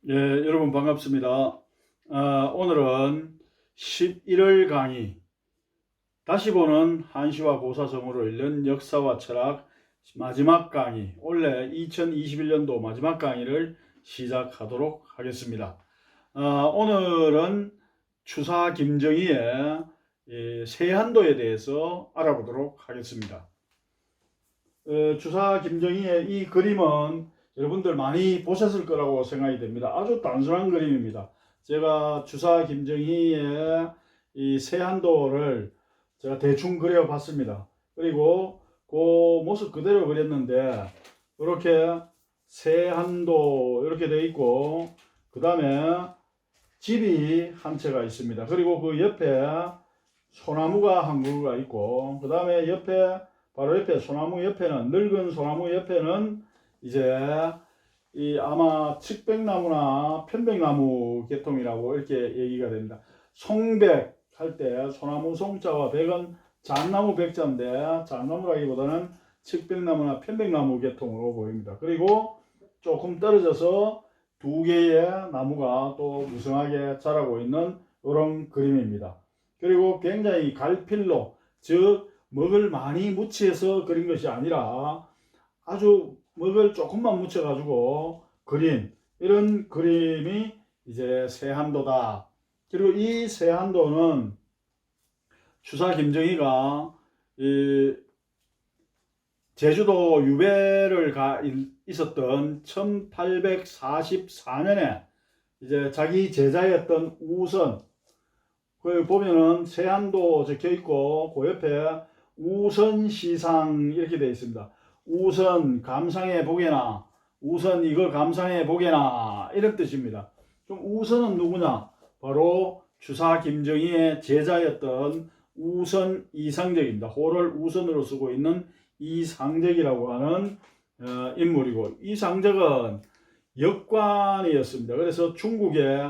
예, 여러분 반갑습니다. 오늘은 11월 강의, 다시 보는 한시와 고사성어로 읽는 역사와 철학 마지막 강의, 원래 2021년도 마지막 강의를 시작하도록 하겠습니다. 오늘은 추사 김정희의 세한도에 대해서 알아보도록 하겠습니다. 추사 김정희의 이 그림은 여러분들 많이 보셨을 거라고 생각이 됩니다. 아주 단순한 그림입니다. 제가 추사 김정희의 이 세한도를 제가 대충 그려봤습니다. 그리고 그 모습 그대로 그렸는데 이렇게 세한도 이렇게 되어 있고, 그 다음에 집이 한 채가 있습니다. 그리고 그 옆에 소나무가 한 그루가 있고, 그 다음에 옆에 바로 옆에 소나무 옆에는, 늙은 소나무 옆에는 이제 이 아마 측백나무나 편백나무 계통이라고 이렇게 얘기가 됩니다. 송백 할 때 소나무 송자와 백은 잣나무 백자인데, 잣나무라기보다는 측백나무나 편백나무 계통으로 보입니다. 그리고 조금 떨어져서 두 개의 나무가 또 무성하게 자라고 있는 이런 그림입니다. 그리고 굉장히 갈필로, 즉 먹을 많이 묻혀서 그린 것이 아니라 아주 먹을 조금만 묻혀가지고 그린 이런 그림이 이제 세한도다. 그리고 이 세한도는 추사 김정희가 이 제주도 유배를 있었던 1844년에 이제 자기 제자였던 우선, 그 보면은 세한도 적혀 있고 그 옆에 우선시상 이렇게 되어 있습니다. 우선 감상해 보게나, 우선 이걸 감상해 보게나, 이런 뜻입니다. 그럼 우선은 누구냐? 바로 추사 김정희의 제자였던 우선 이상적입니다. 호를 우선으로 쓰고 있는 이상적이라고 하는 인물이고, 이상적은 역관이었습니다. 그래서 중국에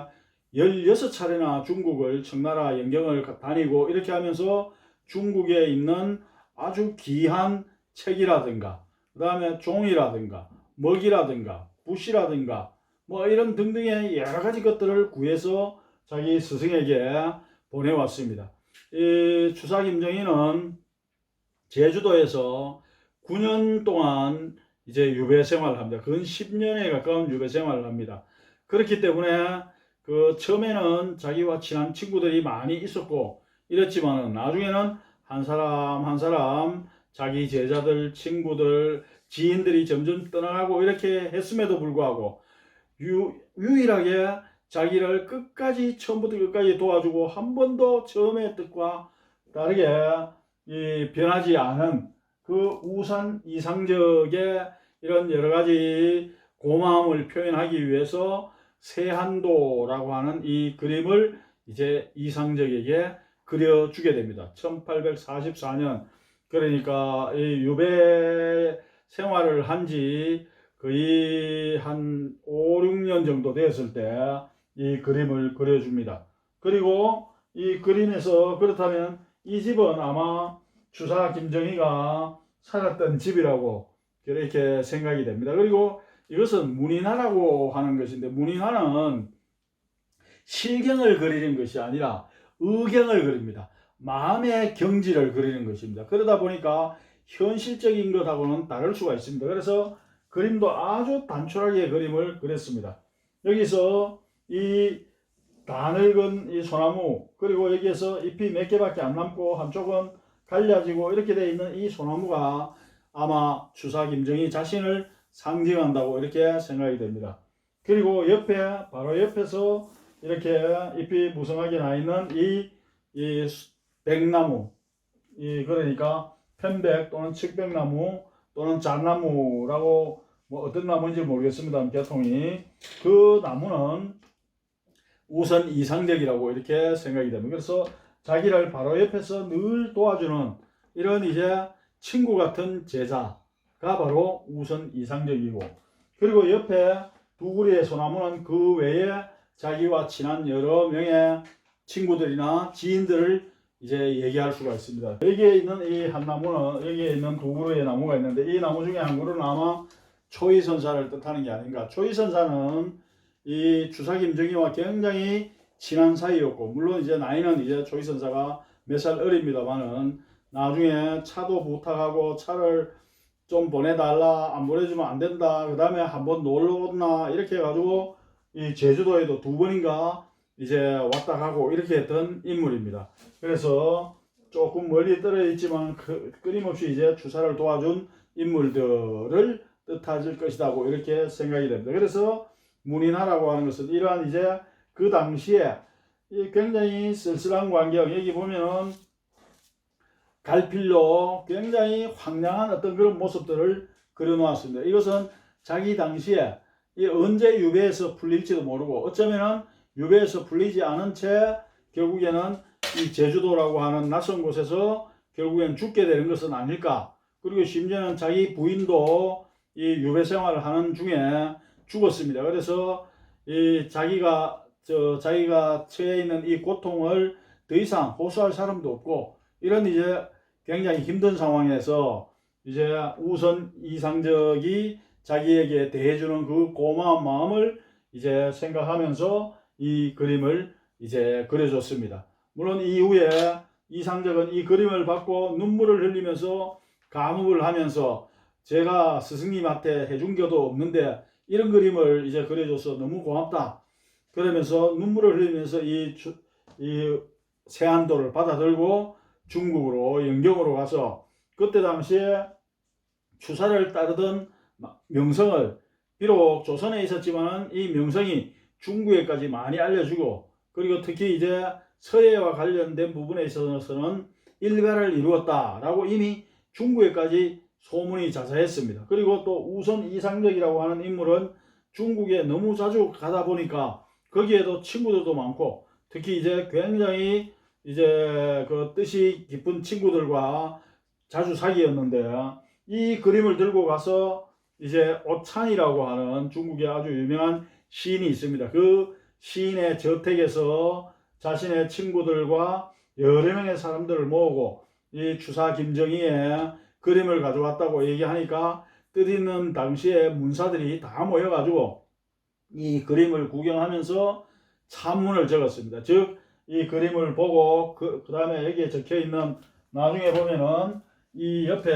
16차례나 중국을 청나라 영경을 다니고 이렇게 하면서 중국에 있는 아주 귀한 책이라든가, 그 다음에 종이라든가, 먹이라든가, 붓이라든가, 뭐 이런 등등의 여러 가지 것들을 구해서 자기 스승에게 보내왔습니다. 이 추사 김정희는 제주도에서 9년 동안 이제 유배 생활을 합니다. 근 10년에 가까운 유배 생활을 합니다. 그렇기 때문에 그 처음에는 자기와 친한 친구들이 많이 있었고 이랬지만 나중에는 한 사람 한 사람 자기 제자들, 친구들, 지인들이 점점 떠나가고 이렇게 했음에도 불구하고 유일하게 자기를 끝까지, 처음부터 끝까지 도와주고 한 번도 처음의 뜻과 다르게 변하지 않은 그 우선 이상적의 이런 여러 가지 고마움을 표현하기 위해서 세한도라고 하는 이 그림을 이제 이상적에게 그려주게 됩니다. 1844년, 그러니까 이 유배 생활을 한 지 거의 한 5, 6년 정도 되었을 때 이 그림을 그려줍니다. 그리고 이 그림에서, 그렇다면 이 집은 아마 추사 김정희가 살았던 집이라고 이렇게 생각이 됩니다. 그리고 이것은 문인화라고 하는 것인데, 문인화는 실경을 그리는 것이 아니라 의경을 그립니다. 마음의 경지를 그리는 것입니다. 그러다 보니까 현실적인 것하고는 다를 수가 있습니다. 그래서 그림도 아주 단촐하게 그림을 그렸습니다. 여기서 이 다 늙은 이 소나무, 그리고 여기에서 잎이 몇 개밖에 안 남고 한쪽은 갈라지고 이렇게 되어 있는 이 소나무가 아마 추사 김정희 자신을 상징한다고 이렇게 생각이 됩니다. 그리고 옆에, 바로 옆에서 이렇게 잎이 무성하게 나 있는 이 백나무, 그러니까 편백 또는 측백나무 또는 잣나무라고, 뭐 어떤 나무인지 모르겠습니다. 계통이. 그 나무는 우선 이상적이라고 이렇게 생각이 됩니다. 그래서 자기를 바로 옆에서 늘 도와주는 이런 이제 친구 같은 제자가 바로 우선 이상적이고, 그리고 옆에 두 그루의 소나무는 그 외에 자기와 친한 여러 명의 친구들이나 지인들을 이제 얘기할 수가 있습니다. 여기에 있는 이 한 나무는, 여기에 있는 두 그루의 나무가 있는데 이 나무 중에 한 그루는 아마 초이선사를 뜻하는 게 아닌가. 초이선사는 이 주사 김정희와 굉장히 친한 사이였고, 물론 이제 나이는 이제 조희선사가 몇 살 어립니다만은 나중에 차도 부탁하고 차를 좀 보내달라, 안 보내주면 안 된다, 그 다음에 한번 놀러 온나 이렇게 해가지고 이 제주도에도 2번인가 이제 왔다 가고 이렇게 했던 인물입니다. 그래서 조금 멀리 떨어져 있지만 끊임없이 이제 주사를 도와준 인물들을 뜻하실 것이라고 이렇게 생각이 됩니다. 그래서 문인하라고 하는 것은 이러한 이제 그 당시에 굉장히 쓸쓸한 광경, 여기 보면은 갈필로 굉장히 황량한 어떤 그런 모습들을 그려놓았습니다. 이것은 자기 당시에 언제 유배에서 풀릴지도 모르고 어쩌면은 유배에서 풀리지 않은 채 결국에는 이 제주도라고 하는 낯선 곳에서 결국엔 죽게 되는 것은 아닐까. 그리고 심지어는 자기 부인도 이 유배 생활을 하는 중에 죽었습니다. 그래서 이 자기가 처해 있는 이 고통을 더 이상 호소할 사람도 없고, 이런 이제 굉장히 힘든 상황에서 이제 우선 이상적이 자기에게 대해주는 그 고마운 마음을 이제 생각하면서 이 그림을 이제 그려줬습니다. 물론 이후에 이상적은 이 그림을 받고 눈물을 흘리면서 감옥을 하면서 제가 스승님한테 해준 게도 없는데 이런 그림을 이제 그려줘서 너무 고맙다. 그러면서 눈물을 흘리면서 이 세안도를 받아들고 중국으로 영경으로 가서 그때 당시에 추사를 따르던 명성을, 비록 조선에 있었지만 이 명성이 중국에까지 많이 알려주고, 그리고 특히 이제 서예와 관련된 부분에 있어서는 일가를 이루었다라고 이미 중국에까지 소문이 자자했습니다. 그리고 또 우선 이상적이라고 하는 인물은 중국에 너무 자주 가다 보니까 거기에도 친구들도 많고, 특히 이제 굉장히 이제 그 뜻이 깊은 친구들과 자주 사귀었는데, 이 그림을 들고 가서 이제 오찬이라고 하는 중국의 아주 유명한 시인이 있습니다. 그 시인의 저택에서 자신의 친구들과 여러 명의 사람들을 모으고 이 추사 김정희의 그림을 가져왔다고 얘기하니까 뜻있는 당시에 문사들이 다 모여가지고 이 그림을 구경하면서 찬문을 적었습니다. 즉 이 그림을 보고 그 다음에 여기에 적혀 있는, 나중에 보면은 이 옆에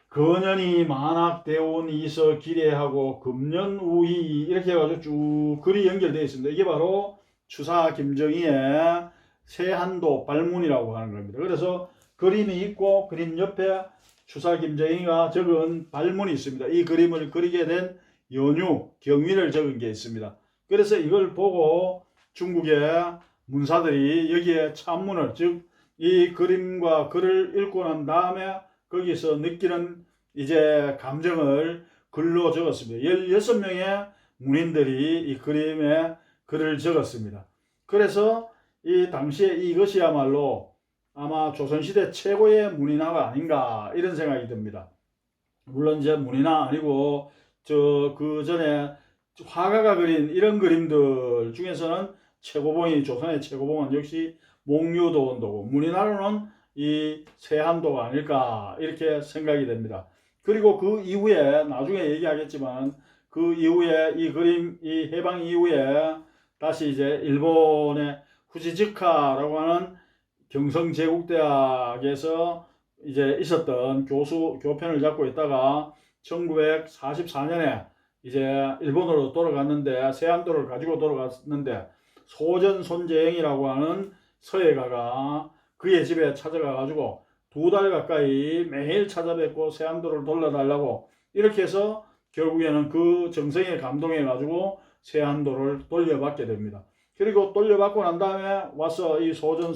근연이 만학대운 이서 기례하고 금년우희 이렇게 해가지고 쭉 글이 연결되어 있습니다. 이게 바로 추사 김정희의 세한도 발문이라고 하는 겁니다. 그래서 그림이 있고 그림 옆에 추사 김정희가 적은 발문이 있습니다. 이 그림을 그리게 된 연유, 경위를 적은 게 있습니다. 그래서 이걸 보고 중국의 문사들이 여기에 찬문을, 즉 이 그림과 글을 읽고 난 다음에 거기서 느끼는 이제 감정을 글로 적었습니다. 16명의 문인들이 이 그림에 글을 적었습니다. 그래서 이 당시에 이것이야말로 아마 조선시대 최고의 문인화가 아닌가 이런 생각이 듭니다. 물론 이제 문인화 아니고 그 전에 화가가 그린 이런 그림들 중에서는 최고봉이, 조선의 최고봉은 역시 목류도원도고 문인화로는 이 세한도가 아닐까 이렇게 생각이 됩니다. 그리고 그 이후에 나중에 얘기하겠지만 그 이후에 이 그림, 이 해방 이후에 다시 이제 일본의 후지즈카라고 하는 경성제국대학에서 이제 있었던 교편을 잡고 있다가 1944년에 이제 일본으로 돌아갔는데, 세안도를 가지고 돌아갔는데 소전 손재영이라고 하는 서예가가 그의 집에 찾아가 가지고 2달 가까이 매일 찾아뵙고 세안도를 돌려달라고 이렇게 해서 결국에는 그 정성에 감동해 가지고 세안도를 돌려받게 됩니다. 그리고 돌려받고 난 다음에 와서 이 소전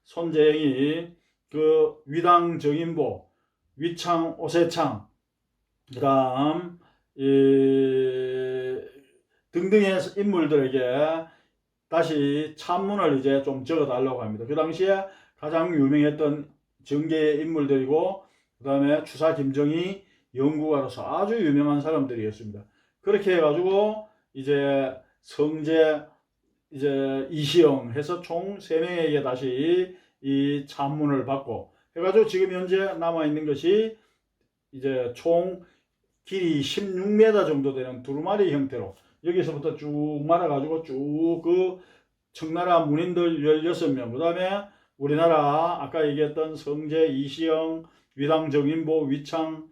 손재영이 그 위당 정인보, 위창 오세창, 그 다음 등등의 인물들에게 다시 찬문을 이제 좀 적어 달라고 합니다. 그 당시에 가장 유명했던 정계의 인물들이고, 그 다음에 추사 김정희 연구가로서 아주 유명한 사람들이었습니다. 그렇게 해가지고 이제 성제, 이제 이시영 해서 총 3명에게 다시 이 찬문을 받고 해가지고 지금 현재 남아있는 것이 이제 총 길이 16m 정도 되는 두루마리 형태로, 여기서부터 쭉 말아가지고 쭉 그 청나라 문인들 16명, 그 다음에 우리나라 아까 얘기했던 성제, 이시영, 위당, 정인보, 위창,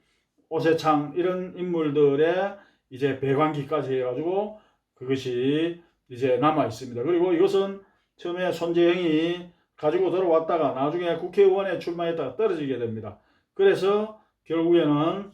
오세창 이런 인물들의 이제 배관기까지 해가지고 그것이 이제 남아 있습니다. 그리고 이것은 처음에 손재영이 가지고 들어왔다가 나중에 국회의원에 출마했다가 떨어지게 됩니다. 그래서 결국에는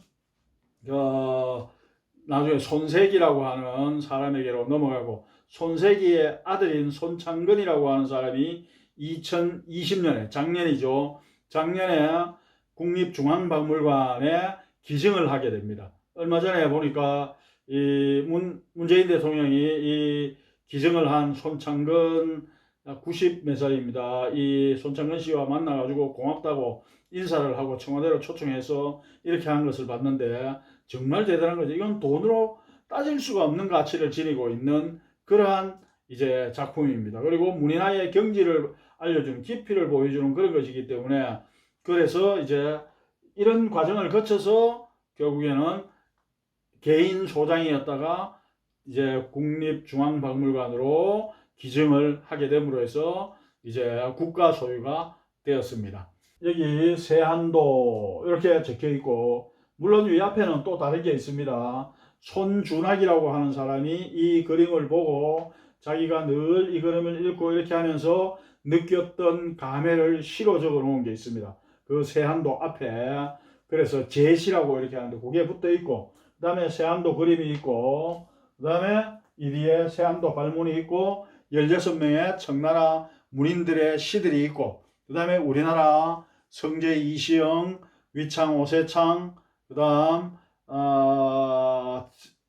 나중에 손색이라고 하는 사람에게로 넘어가고, 손색이의 아들인 손창근이라고 하는 사람이 2020년에, 작년이죠. 작년에 국립중앙박물관에 기증을 하게 됩니다. 얼마 전에 보니까 문재인 대통령이 이 기증을 한 손창근 90몇 살입니다. 이 손창근 씨와 만나가지고 고맙다고 인사를 하고 청와대로 초청해서 이렇게 한 것을 봤는데 정말 대단한 거죠. 이건 돈으로 따질 수가 없는 가치를 지니고 있는 그러한 이제 작품입니다. 그리고 문인화의 경지를 알려주는, 깊이를 보여주는 그런 것이기 때문에, 그래서 이제 이런 과정을 거쳐서 결국에는 개인 소장이었다가 이제 국립중앙박물관으로 기증을 하게 됨으로 해서 이제 국가 소유가 되었습니다. 여기 세한도 이렇게 적혀 있고, 물론 이 앞에는 또 다른 게 있습니다. 손준학이라고 하는 사람이 이 그림을 보고 자기가 늘 이 그림을 읽고 이렇게 하면서 느꼈던 감회를 시로 적어 놓은 게 있습니다. 그 세한도 앞에. 그래서 제시라고 이렇게 하는데 그게 붙어 있고, 그 다음에 세한도 그림이 있고, 그 다음에 이 뒤에 세한도 발문이 있고 16명의 청나라 문인들의 시들이 있고, 그 다음에 우리나라 성제, 이시영, 위창, 오세창, 그 다음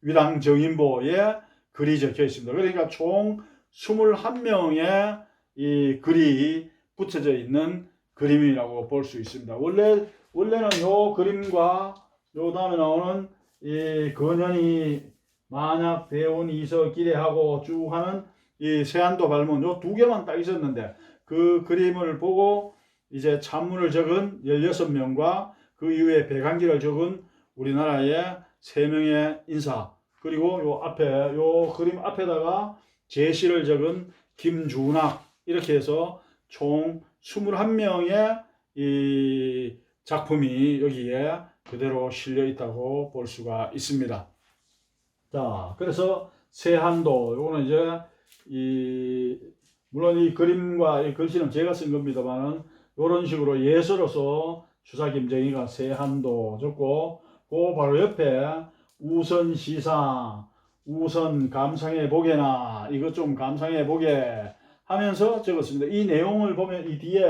위당, 정인보의 글이 적혀 있습니다. 그러니까 총 21명의 이 글이 붙여져 있는 그림이라고 볼 수 있습니다. 원래는 요 그림과 요 다음에 나오는 이 건현이 만약 대운 이서 기대하고 쭉 하는 이 세한도 발문 요 두 개만 딱 있었는데, 그 그림을 보고 이제 찬문을 적은 16명과 그 이후에 배강기를 적은 우리나라의 3명의 인사, 그리고 요 앞에 요 그림 앞에다가 제시를 적은 김준학, 이렇게 해서 총 21명의 이 작품이 여기에 그대로 실려 있다고 볼 수가 있습니다. 자, 그래서 세한도 요거는 이제 물론 이 그림과 이 글씨는 제가 쓴 겁니다만은 이런 식으로 예서로서 추사김정희가 세한도 적고, 그 바로 옆에 우선 시상, 우선 감상해 보게나, 이것 좀 감상해 보게 하면서 적었습니다. 이 내용을 보면, 이 뒤에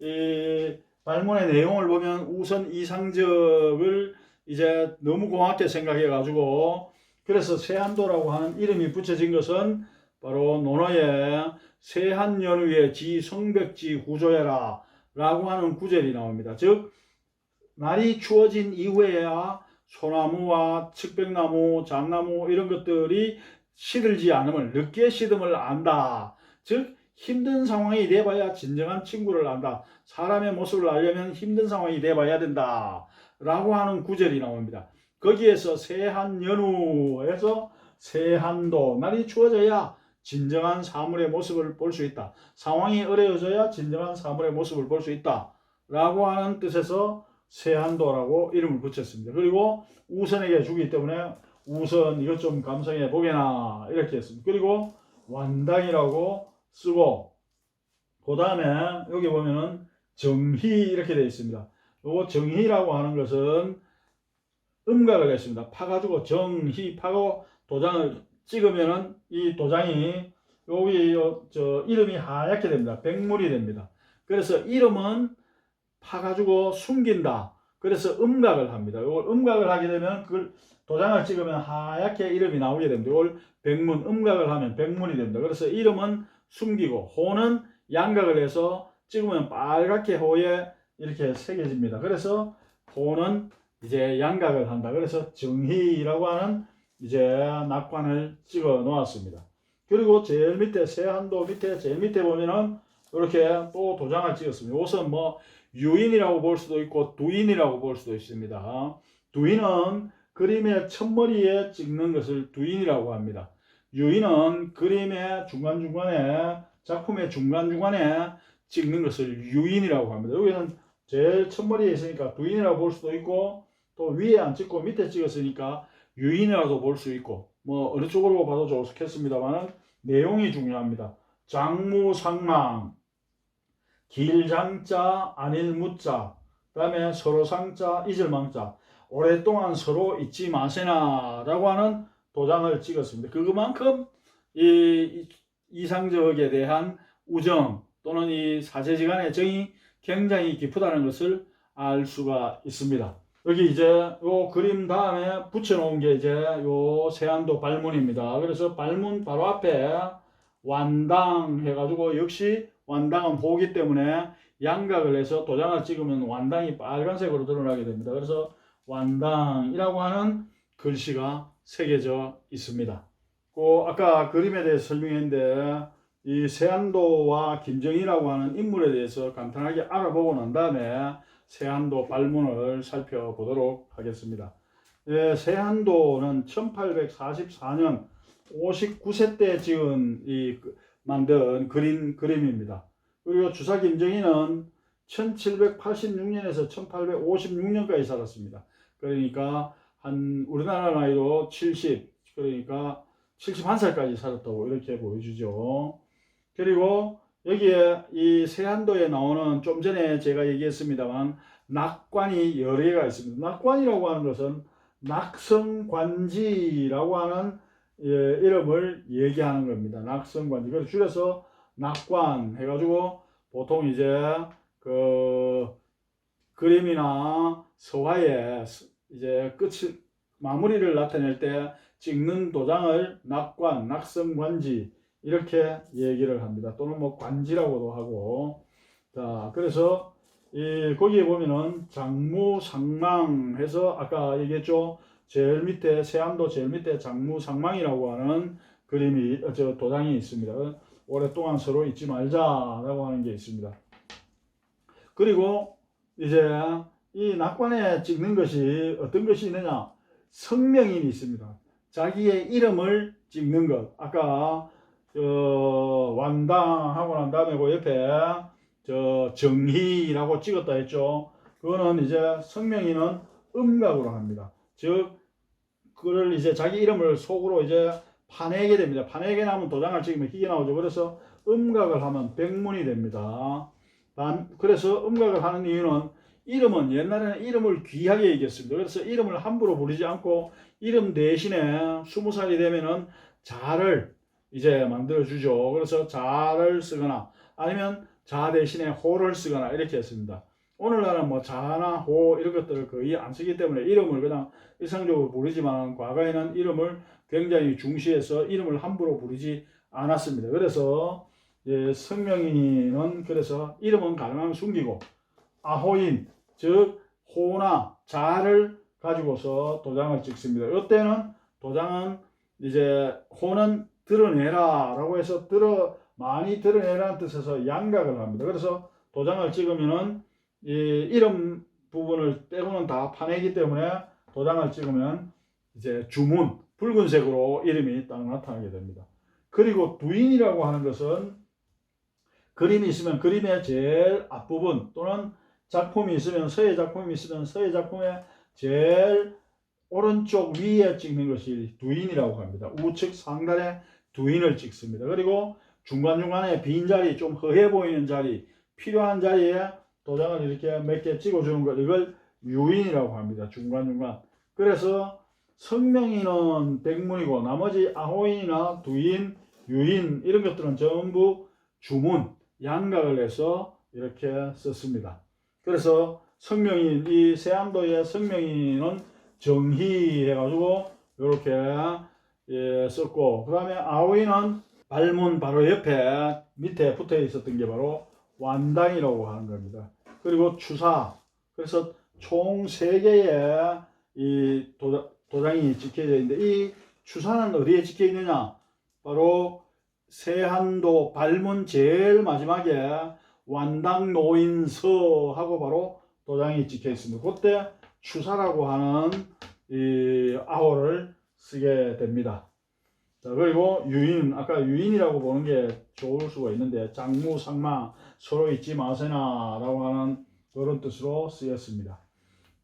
이 발문의 내용을 보면 우선 이상적을 이제 너무 고맙게 생각해 가지고, 그래서 세한도라고 하는 이름이 붙여진 것은 바로 논어에 세한연후에 지성벽지 후조해라 라고 하는 구절이 나옵니다. 즉 날이 추워진 이후에야 소나무와 측백나무, 잣나무 이런 것들이 시들지 않음을, 늦게 시듬을 안다. 즉 힘든 상황이 돼봐야 진정한 친구를 안다. 사람의 모습을 알려면 힘든 상황이 돼봐야 된다 라고 하는 구절이 나옵니다. 거기에서 세한연후에서 세한도, 날이 추워져야 진정한 사물의 모습을 볼 수 있다. 상황이 어려워져야 진정한 사물의 모습을 볼 수 있다 라고 하는 뜻에서 세한도라고 이름을 붙였습니다. 그리고 우선에게 주기 때문에 우선 이것 좀 감상해 보게나 이렇게 했습니다. 그리고 완당이라고 쓰고, 그 다음에 여기 보면은 정희 이렇게 되어 있습니다. 요거 정희라고 하는 것은 음각을 했습니다. 파가지고 정희 파고 도장을 찍으면은 이 도장이 여기 이름이 하얗게 됩니다. 백물이 됩니다. 그래서 이름은 파가지고 숨긴다. 그래서 음각을 합니다. 이걸 음각을 하게 되면 그 도장을 찍으면 하얗게 이름이 나오게 됩니다. 이걸 백문, 음각을 하면 백문이 됩니다. 그래서 이름은 숨기고, 호는 양각을 해서 찍으면 빨갛게 호에 이렇게 새겨집니다. 그래서 호는 이제 양각을 한다. 그래서 정희라고 하는 이제 낙관을 찍어 놓았습니다. 그리고 제일 밑에 세한도 밑에 제일 밑에 보면은 이렇게 또 도장을 찍었습니다. 이것은 뭐 유인이라고 볼 수도 있고 두인이라고 볼 수도 있습니다. 두인은 그림의 첫머리에 찍는 것을 두인이라고 합니다. 유인은 그림의 중간중간에, 작품의 중간중간에 찍는 것을 유인이라고 합니다. 여기는 제일 첫머리에 있으니까 두인이라고 볼 수도 있고, 또 위에 안 찍고 밑에 찍었으니까 유인이라도 볼 수 있고, 뭐 어느 쪽으로 봐도 좋겠습니다만 내용이 중요합니다. 장무상망, 길장자 안일무자, 그 다음에 서로상자 이절망자, 오랫동안 서로 잊지 마세나 라고 하는 도장을 찍었습니다. 그만큼 이 이상적에 대한 우정 또는 이 사제지간의 정이 굉장히 깊다는 것을 알 수가 있습니다. 여기 이제 요 그림 다음에 붙여놓은 게 이제 요 세안도 발문입니다. 그래서 발문 바로 앞에 완당 해가지고, 역시 완당은 호기 때문에 양각을 해서 도장을 찍으면 완당이 빨간색으로 드러나게 됩니다. 그래서 완당이라고 하는 글씨가 새겨져 있습니다. 아까 그림에 대해서 설명했는데, 이 세안도와 김정희라고 하는 인물에 대해서 간단하게 알아보고 난 다음에 세안도 발문을 살펴보도록 하겠습니다. 세안도는 1844년 59세 때 지은 만든 그림입니다. 그리고 주사 김정희는 1786년에서 1856년까지 살았습니다. 그러니까 우리나라 나이로 70, 그러니까 71살까지 살았다고 이렇게 보여주죠. 그리고 여기에 이 세안도에 나오는, 좀 전에 제가 얘기했습니다만 낙관이 여러 개가 있습니다. 낙관이라고 하는 것은 낙성관지라고 하는 이름을 얘기하는 겁니다. 낙성관지. 그래서 줄여서 낙관 해가지고, 보통 이제 그림이나 서화에 이제 마무리를 나타낼 때 찍는 도장을 낙관, 낙성관지 이렇게 얘기를 합니다. 또는 뭐 관지라고도 하고. 자, 그래서 거기에 보면은 장무상망 해서 아까 얘기했죠. 제일 밑에, 세안도 제일 밑에 장무상망이라고 하는 도장이 있습니다. 오랫동안 서로 잊지 말자라고 하는 게 있습니다. 그리고 이제 이 낙관에 찍는 것이 어떤 것이 있느냐? 성명인이 있습니다. 자기의 이름을 찍는 것. 아까 완당하고 난 다음에 그 옆에 정희라고 찍었다 했죠. 그거는 이제 성명인은 음각으로 합니다. 즉 그걸 이제 자기 이름을 속으로 이제 파내게 됩니다. 파내게 나면 도장을 찍으면 희게 나오죠. 그래서 음각을 하면 백문이 됩니다. 그래서 음각을 하는 이유는, 이름은 옛날에는 이름을 귀하게 얘기했습니다. 그래서 이름을 함부로 부르지 않고 이름 대신에 20살이 되면은 자를 이제 만들어주죠. 그래서 자를 쓰거나 아니면 자 대신에 호를 쓰거나 이렇게 했습니다. 오늘날은 뭐 자나 호 이런 것들을 거의 안 쓰기 때문에 이름을 그냥 일상적으로 부르지만, 과거에는 이름을 굉장히 중시해서 이름을 함부로 부르지 않았습니다. 그래서 성명인은 그래서 이름은 가능하면 숨기고, 아호인 즉 호나 자를 가지고서 도장을 찍습니다. 이때는 도장은 이제 호는 드러내라 라고 해서 많이 드러내라는 뜻에서 양각을 합니다. 그래서 도장을 찍으면은 이름 부분을 빼고는 다 파내기 때문에 도장을 찍으면 이제 주문 붉은색으로 이름이 딱 나타나게 됩니다. 그리고 두인이라고 하는 것은 그림이 있으면 그림의 제일 앞부분, 또는 작품이 있으면 서예 작품이 있으면 서예 작품의 제일 오른쪽 위에 찍는 것이 두인이라고 합니다. 우측 상단에 두인을 찍습니다. 그리고 중간중간에 빈 자리, 좀 허해 보이는 자리, 필요한 자리에 도장을 이렇게 몇 개 찍어주는 것, 이걸 유인이라고 합니다. 중간중간. 그래서 성명인은 백문이고, 나머지 아호인이나 두인, 유인 이런 것들은 전부 주문, 양각을 해서 이렇게 썼습니다. 그래서 성명인, 이 세안도의 성명인은 정희 해가지고 이렇게 썼고, 그 다음에 아호인은 발문 바로 옆에 밑에 붙어 있었던 게 바로 완당이라고 하는 겁니다. 그리고 추사, 그래서 총 3개의 이 도장이 찍혀져 있는데, 이 추사는 어디에 찍혀 있느냐? 바로 세안도 발문 제일 마지막에 완당노인서 하고 바로 도장이 찍혀 있습니다. 그때 추사라고 하는 이 아호를 쓰게 됩니다. 자, 그리고 유인, 아까 유인이라고 보는 게 좋을 수가 있는데 장무, 상마 서로 잊지 마세나 라고 하는 그런 뜻으로 쓰였습니다.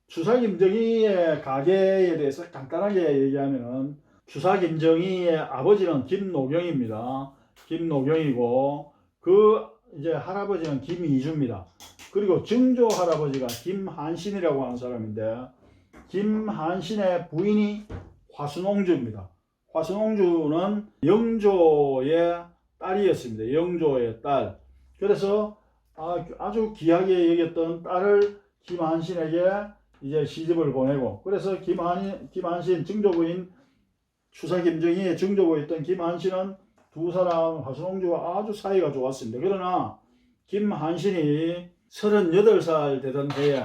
추사 김정희의 가계에 대해서 간단하게 얘기하면은 추사 김정희의 아버지는 김노경입니다. 김노경이고 그 이제 할아버지는 김이주입니다. 그리고 증조 할아버지가 김한신이라고 하는 사람인데 김한신의 부인이 화순옹주입니다. 화순옹주는 영조의 딸이었습니다. 영조의 딸. 그래서 아주 귀하게 여겼던 딸을 김한신에게 이제 시집을 보내고, 그래서 김한신 증조부인 추사 김정희의 증조부였던 김한신은 두 사람 화순옹주와 아주 사이가 좋았습니다. 그러나 김한신이 38살 되던 해에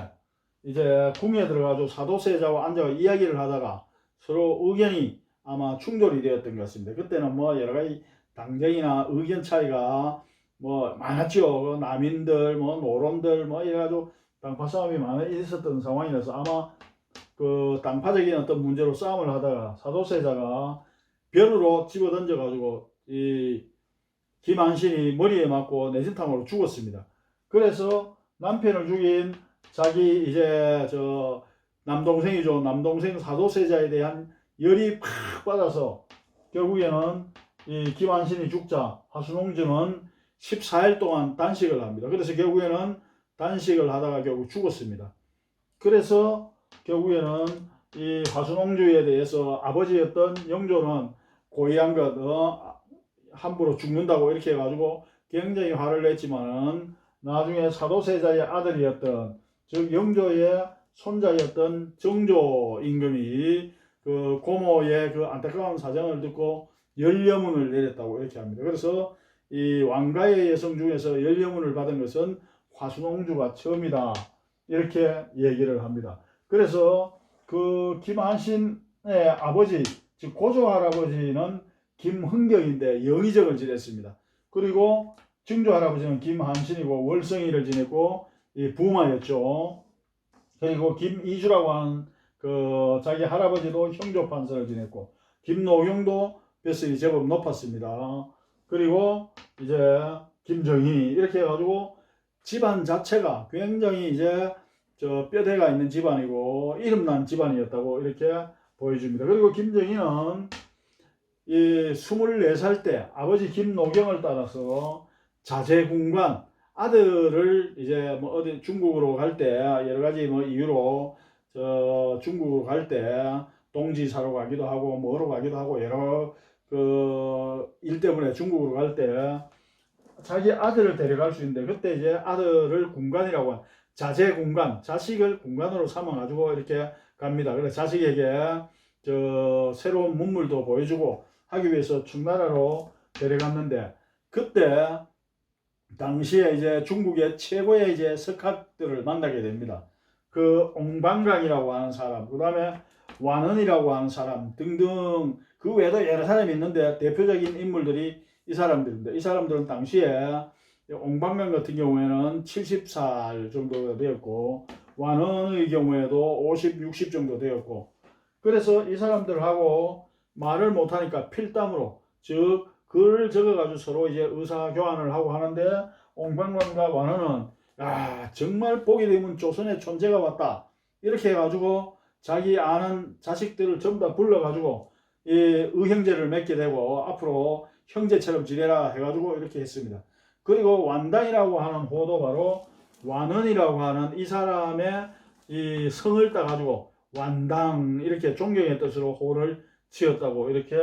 이제 궁에 들어가서 사도세자와 앉아 이야기를 하다가 서로 의견이 아마 충돌이 되었던 것 같습니다. 그때는 뭐 여러 가지 당정이나 의견 차이가 뭐 많았죠. 남인들, 뭐 노론들, 뭐 이래가지고 당파 싸움이 많이 있었던 상황이라서 아마 그 당파적인 어떤 문제로 싸움을 하다가 사도세자가 벼르로 집어 던져가지고 이 김한신이 머리에 맞고 내진탕으로 죽었습니다. 그래서 남편을 죽인 자기 이제 저 남동생이죠. 남동생 사도세자에 대한 열이 팍 받아서 결국에는 이 김한신이 죽자 화순옹주는 14일 동안 단식을 합니다. 그래서 결국에는 단식을 하다가 결국 죽었습니다. 그래서 결국에는 이 화순옹주에 대해서 아버지였던 영조는 고의한 것 함부로 죽는다고 이렇게 해가지고 굉장히 화를 냈지만은 나중에 사도세자의 아들이었던 즉 영조의 손자였던 정조 임금이 그 고모의 그 안타까운 사정을 듣고 연려문을 내렸다고 이렇게 합니다. 그래서 이 왕가의 여성 중에서 연려문을 받은 것은 화순옹주가 처음이다 이렇게 얘기를 합니다. 그래서 그 김한신의 아버지 즉 고조 할아버지는 김흥경인데 영의정을 지냈습니다. 그리고 증조 할아버지는 김한신이고 월성이를 지냈고 이 부마였죠. 그리고 김이주라고 하는 그 자기 할아버지도 형조판서를 지냈고 김노경도 뱃슬이 제법 높았습니다. 그리고 이제 김정희 이렇게 해가지고 집안 자체가 굉장히 이제 저 뼈대가 있는 집안이고 이름난 집안이었다고 이렇게 보여줍니다. 그리고 김정희는 이 24살 때 아버지 김노경을 따라서 자제군관 아들을 이제 뭐 어디 중국으로 갈 때 여러 가지 뭐 이유로 저 중국으로 갈 때 동지사로 가기도 하고 뭐로 가기도 하고 여러 그 일 때문에 중국으로 갈 때 자기 아들을 데려갈 수 있는데 그때 이제 아들을 군관이라고 한 자제군관 자식을 군관으로 삼아 가지고 이렇게 갑니다. 그래서 자식에게 저 새로운 문물도 보여주고 하기 위해서 청나라로 데려갔는데 그때 당시에 이제 중국의 최고의 이제 석학들을 만나게 됩니다. 그 옹방강이라고 하는 사람, 그 다음에 완언이라고 하는 사람 등등 그 외에도 여러 사람이 있는데 대표적인 인물들이 이 사람들입니다. 이 사람들은 당시에 옹방강 같은 경우에는 70살 정도 되었고 완언의 경우에도 50, 60 정도 되었고 그래서 이 사람들하고 말을 못하니까 필담으로 즉 글을 적어가지고 서로 이제 의사교환을 하고 하는데 옹방강과 완언은 야 정말 보게 되면 조선의 존재가 왔다 이렇게 해가지고 자기 아는 자식들을 전부 다 불러가지고 이 의형제를 맺게 되고 앞으로 형제처럼 지내라 해가지고 이렇게 했습니다. 그리고 완당이라고 하는 호도 바로 완언이라고 하는 이 사람의 이 성을 따가지고 완당 이렇게 존경의 뜻으로 호를 지었다고 이렇게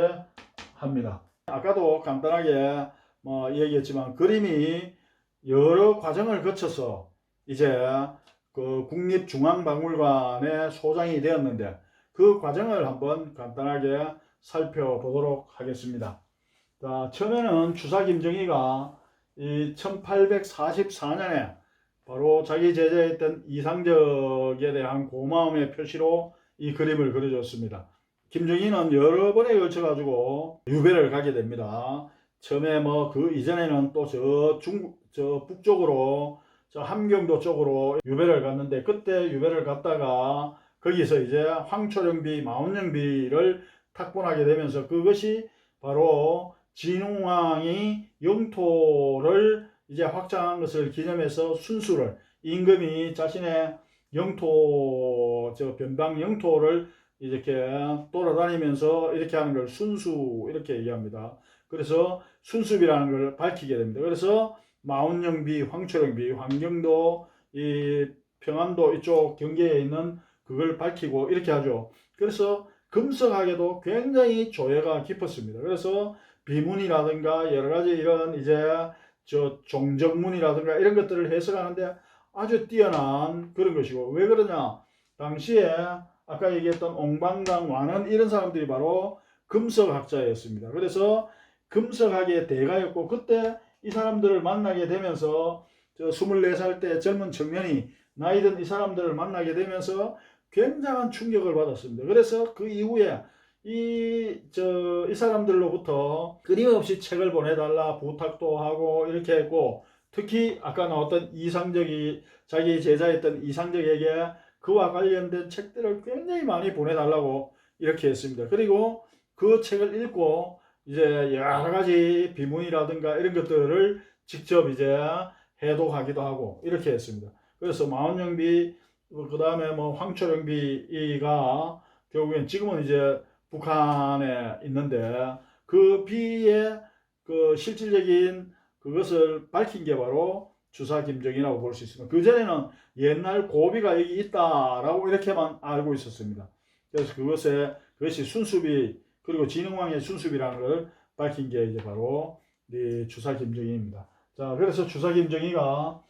합니다. 아까도 간단하게 뭐 얘기했지만 그림이 여러 과정을 거쳐서 이제 그 국립중앙박물관의 소장이 되었는데 그 과정을 한번 간단하게 살펴보도록 하겠습니다. 자, 처음에는 추사 김정희가 이 1844년에 바로 자기 제자였던 이상적에 대한 고마움의 표시로 이 그림을 그려줬습니다. 김정희는 여러 번에 걸쳐 가지고 유배를 가게 됩니다. 처음에 뭐 그 이전에는 또 저 중국 저 북쪽으로 저 함경도 쪽으로 유배를 갔는데 그때 유배를 갔다가 거기서 이제 황초령비, 마원령비를 탁본하게 되면서 그것이 바로 진흥왕이 영토를 이제 확장한 것을 기념해서 순수를 임금이 자신의 영토 변방 영토를 이렇게 돌아다니면서 이렇게 하는 걸 순수 이렇게 얘기합니다. 그래서 순수비라는 걸 밝히게 됩니다. 그래서 마운영비, 황초령비, 환경도 이 평안도 이쪽 경계에 있는 그걸 밝히고 이렇게 하죠. 그래서 금석학에도 굉장히 조예가 깊었습니다. 그래서 비문이라든가 여러 가지 이런 이제 종정문이라든가 이런 것들을 해석하는데 아주 뛰어난 그런 것이고, 왜 그러냐? 당시에 아까 얘기했던 옹방강, 완은 이런 사람들이 바로 금석학자였습니다. 그래서 금석학의 대가였고, 그때 이 사람들을 만나게 되면서 24살 때 젊은 청년이 나이든 이 사람들을 만나게 되면서 굉장한 충격을 받았습니다. 그래서 그 이후에 이 사람들로부터 끊임없이 책을 보내달라 부탁도 하고 이렇게 했고, 특히 아까 나왔던 자기 제자였던 이상적에게 그와 관련된 책들을 굉장히 많이 보내달라고 이렇게 했습니다. 그리고 그 책을 읽고 이제 여러 가지 비문이라든가 이런 것들을 직접 이제 해독하기도 하고 이렇게 했습니다. 그래서 마원영비, 그 다음에 뭐 황초령비가 결국엔 지금은 이제 북한에 있는데, 그 비의 그 실질적인 그것을 밝힌 게 바로 주사 김정이라고 볼 수 있습니다. 그 전에는 옛날 고비가 여기 있다라고 이렇게만 알고 있었습니다. 그래서 그것이 순수비, 그리고 진흥왕의 순수비라는 걸 밝힌 게 이제 바로 주사 김정희입니다. 자, 그래서 주사 김정희가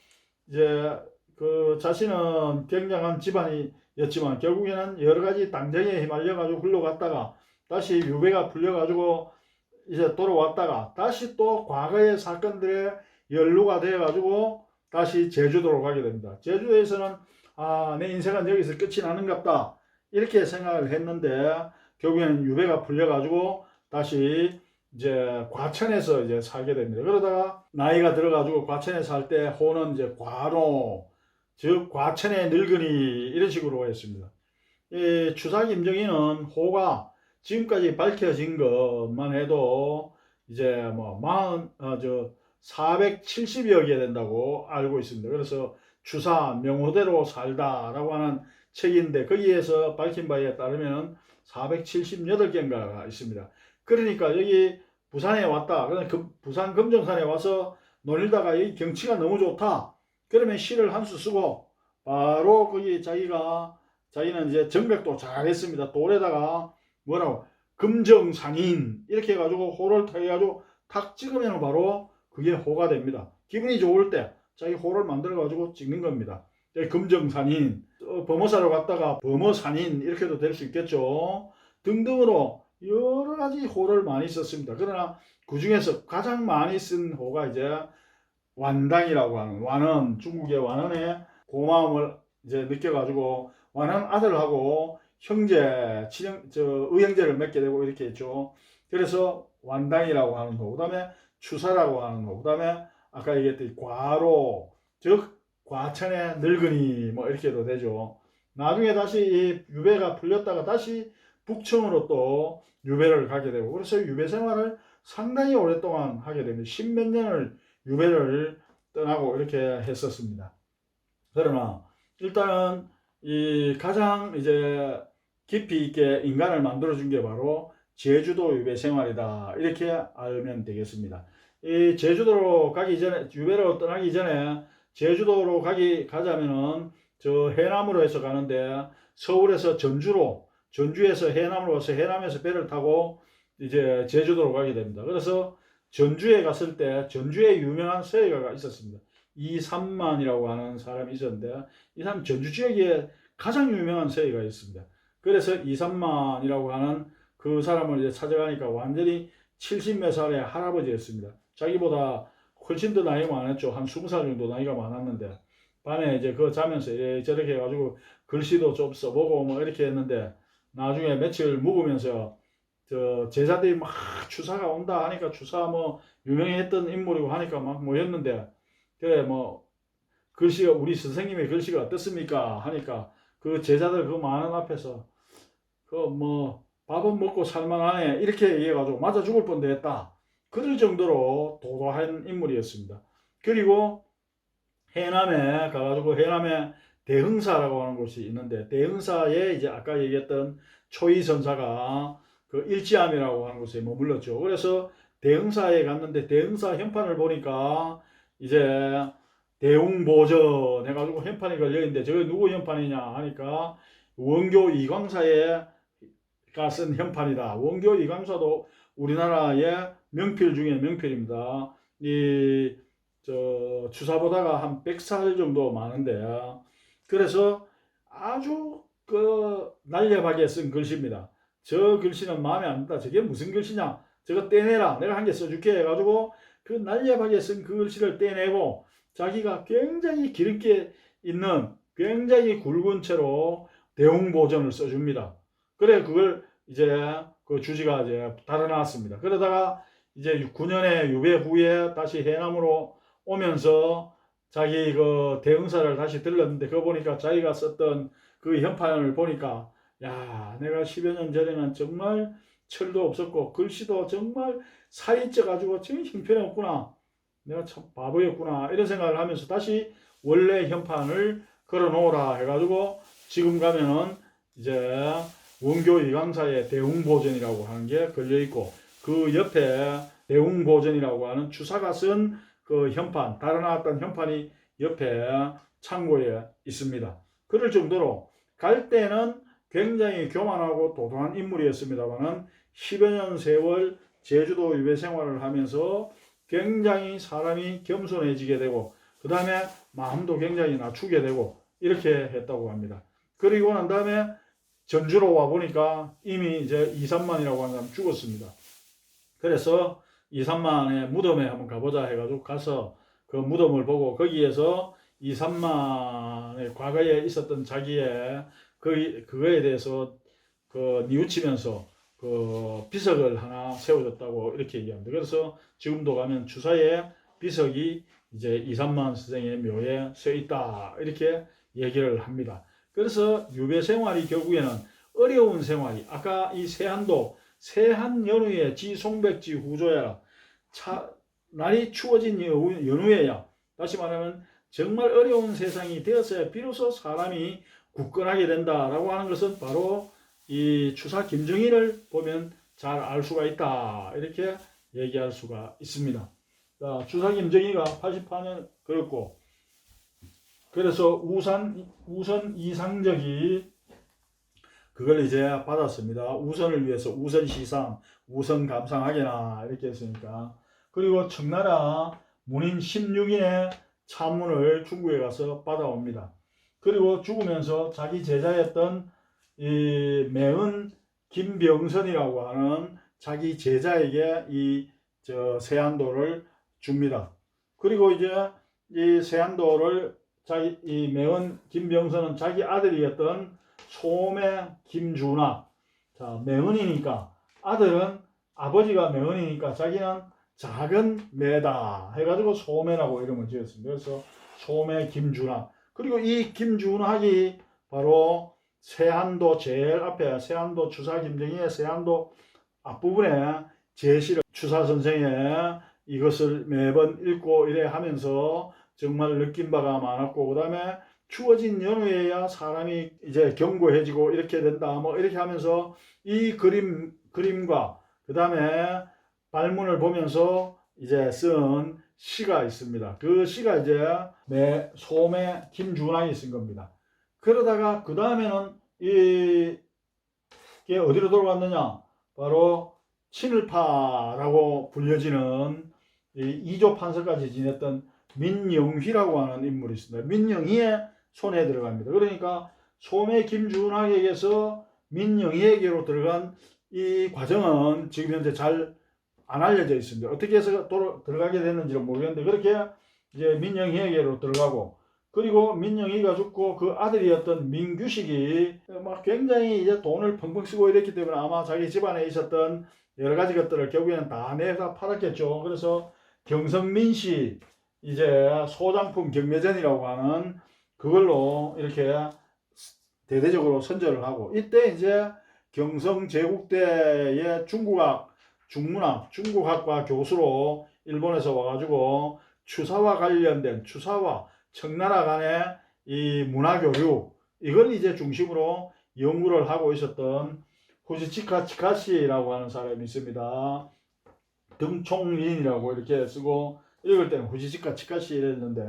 이제 그 자신은 굉장한 집안이었지만 결국에는 여러 가지 당정에 휘말려가지고 흘러갔다가 다시 유배가 풀려가지고 이제 돌아왔다가 다시 또 과거의 사건들에 연루가 되어가지고 다시 제주도로 가게 됩니다. 제주도에서는 내 인생은 여기서 끝이 나는갑다 이렇게 생각을 했는데, 결국에는 유배가 풀려가지고 다시 이제 과천에서 이제 살게 됩니다. 그러다가 나이가 들어가지고 과천에 살 때 호는 이제 과노, 즉 과천의 늙은이 이런 식으로 했습니다. 이 추사 김정희는 호가 지금까지 밝혀진 것만 해도 이제 뭐 470여 개 된다고 알고 있습니다. 그래서 추사 명호대로 살다라고 하는 책인데, 거기에서 밝힌 바에 따르면 478개인가가 있습니다. 그러니까 여기 부산에 왔다. 그러니까 부산 금정산에 와서 놀다가 여기 경치가 너무 좋다. 그러면 시를 한 수 쓰고 바로 거기 자기는 이제 정백도 잘했습니다. 돌에다가 뭐라고 금정산인 이렇게 해가지고 호를 타가지고 탁 찍으면 바로 그게 호가 됩니다. 기분이 좋을 때 자기 호를 만들어가지고 찍는 겁니다. 금정산인, 범어사로 갔다가 범어산인 이렇게도 될 수 있겠죠. 등등으로 여러 가지 호를 많이 썼습니다. 그러나 그 중에서 가장 많이 쓴 호가 이제 완당이라고 하는, 완은 중국의 완원의 고마움을 이제 느껴가지고 완은 아들하고 의형제를 맺게 되고 이렇게 했죠. 그래서 완당이라고 하는 호, 그 다음에 추사라고 하는 호, 그 다음에 아까 얘기했던 과로, 즉 과천의 늙은이 뭐 이렇게도 되죠. 나중에 다시 이 유배가 풀렸다가 다시 북청으로 또 유배를 가게 되고, 그래서 유배 생활을 상당히 오랫동안 하게 됩니다. 10몇 년을 유배를 떠나고 이렇게 했었습니다. 그러나 일단은 이 가장 이제 깊이 있게 인간을 만들어준 게 바로 제주도 유배 생활이다 이렇게 알면 되겠습니다. 이 제주도로 가기 전에, 유배로 떠나기 전에 제주도로 가자면은 저 해남으로 해서 가는데, 서울에서 전주에서 해남으로 가서 해남에서 배를 타고 이제 제주도로 가게 됩니다. 그래서 전주에 갔을 때 전주에 유명한 서예가가 있었습니다. 이삼만이라고 하는 사람이 있었는데, 이 사람 전주 지역에 가장 유명한 서예가 있습니다. 그래서 이삼만이라고 하는 그 사람을 이제 찾아가니까 완전히 70몇 살의 할아버지였습니다. 자기보다 훨씬 더 나이가 많았죠. 한 20살 정도 나이가 많았는데, 밤에 이제 그거 자면서 저렇게 해가지고 글씨도 좀 써보고 뭐 이렇게 했는데, 나중에 며칠 묵으면서 제자들이 막 추사가 온다 하니까, 추사 뭐 유명했던 인물이고 하니까 막 모였는데, 그래 뭐 글씨가, 우리 선생님의 글씨가 어떻습니까 하니까 그 제자들 그 많은 앞에서 그 뭐 밥은 먹고 살만하네 이렇게 얘기해가지고 맞아 죽을 뻔했다. 그럴 정도로 도도한 인물이었습니다. 그리고 해남에 가가지고 해남에 대흥사라고 하는 곳이 있는데 대흥사에 이제 아까 얘기했던 초이선사가 그 일지암이라고 하는 곳에 머물렀죠. 그래서 대흥사에 갔는데 대흥사 현판을 보니까 이제 대웅보전 해가지고 현판이 걸려있는데 저게 누구 현판이냐 하니까 원교 이광사가 쓴 현판이다. 원교 이광사도 우리나라의 명필 중에 명필입니다. 주사보다가 한 100살 정도 많은데 그래서 아주 그 날렵하게 쓴 글씨입니다. 저 글씨는 마음에 안 든다. 저게 무슨 글씨냐? 저거 떼내라. 내가 한 개 써줄게 해가지고 그 날렵하게 쓴 그 글씨를 떼내고 자기가 굉장히 기름기 있는 굉장히 굵은 채로 대웅보전을 써줍니다. 그래 그걸 이제 그 주지가 이제 달아났습니다. 그러다가 이제 9년에 유배 후에 다시 해남으로 오면서 자기 그 대흥사를 다시 들렀는데 그거 보니까 자기가 썼던 그 현판을 보니까 야 내가 10여 년 전에는 정말 철도 없었고 글씨도 정말 살이 쪄가지고 지금 형편이 없구나. 내가 참 바보였구나 이런 생각을 하면서 다시 원래 현판을 걸어 놓으라 해가지고 지금 가면은 이제 원교 이광사의 대웅보전이라고 하는 게 걸려 있고 그 옆에 대웅보전이라고 하는 주사가 쓴 그 현판 달아나왔던 현판이 옆에 창고에 있습니다. 그럴 정도로 갈 때는 굉장히 교만하고 도도한 인물이었습니다만은 10여 년 세월 제주도 유배 생활을 하면서 굉장히 사람이 겸손해지게 되고 그 다음에 마음도 굉장히 낮추게 되고 이렇게 했다고 합니다. 그리고 난 다음에 전주로 와 보니까 이미 이제 이삼만이라고 하는 사람 죽었습니다. 그래서 이삼만의 무덤에 한번 가보자 해가지고 가서 그 무덤을 보고 거기에서 이삼만의 과거에 있었던 자기의 그거에 대해서 그 뉘우치면서 그 비석을 하나 세워줬다고 이렇게 얘기합니다. 그래서 지금도 가면 주사에 비석이 이제 이삼만 선생의 묘에 서 있다 이렇게 얘기를 합니다. 그래서 유배 생활이 결국에는 어려운 생활이 아까 이 세한도 세한 연후에 지송백지 후조야 날이 추워진 연후에야 다시 말하면 정말 어려운 세상이 되었어야 비로소 사람이 굳건하게 된다라고 하는 것은 바로 이 추사 김정일을 보면 잘 알 수가 있다 이렇게 얘기할 수가 있습니다. 자, 추사 김정일가 88년 그렇고 그래서 우선 이상적이 그걸 이제 받았습니다. 우선을 위해서 우선 시상, 우선 감상하게나 이렇게 했으니까. 그리고 청나라 문인 16인의 차문을 중국에 가서 받아옵니다. 그리고 죽으면서 자기 제자였던 이 매은 김병선이라고 하는 자기 제자에게 이 세안도를 줍니다. 그리고 이제 이 세안도를 이 매은 김병선은 자기 아들이었던 소매 김준하. 자, 매은이니까 아들은 아버지가 매은이니까 자기는 작은 매다 해가지고 소매라고 이름을 지었습니다. 그래서 소매 김준하. 그리고 이 김준하기 바로 세한도 제일 앞에 세한도 추사 김정희의 세한도 앞부분에 제시를 추사 선생의 이것을 매번 읽고 이래 하면서 정말 느낀 바가 많았고 그 다음에 추워진 연후에야 사람이 이제 견고해지고 이렇게 된다 뭐 이렇게 하면서 이 그림과 그 다음에 발문을 보면서 이제 쓴 시가 있습니다. 그 시가 이제 소매 김준하이 쓴 겁니다. 그러다가 그 다음에는 이게 어디로 돌아갔느냐 바로 친일파라고 불려지는 이조 판서까지 지냈던 민영휘라고 하는 인물이 있습니다. 민영휘의 손에 들어갑니다. 그러니까 소매 김준하에게서 민영휘에게로 들어간 이 과정은 지금 현재 잘 안 알려져 있습니다. 어떻게 해서 들어가게 됐는지는 모르겠는데 그렇게 이제 민영휘에게로 들어가고 그리고 민영휘가 죽고 그 아들이었던 민규식이 막 굉장히 이제 돈을 펑펑 쓰고 이랬기 때문에 아마 자기 집안에 있었던 여러 가지 것들을 결국에는 다 내다 팔았겠죠. 그래서 경성민씨 이제 소장품 경매전이라고 하는 그걸로 이렇게 대대적으로 선전을 하고, 이때 이제 경성 제국대의 중국학과 교수로 일본에서 와가지고 추사와 관련된 추사와 청나라 간의 이 문화교류, 이걸 이제 중심으로 연구를 하고 있었던 후지치카 치카시라고 하는 사람이 있습니다. 등총린이라고 이렇게 쓰고 읽을 때는 후지치카 치카시 이랬는데,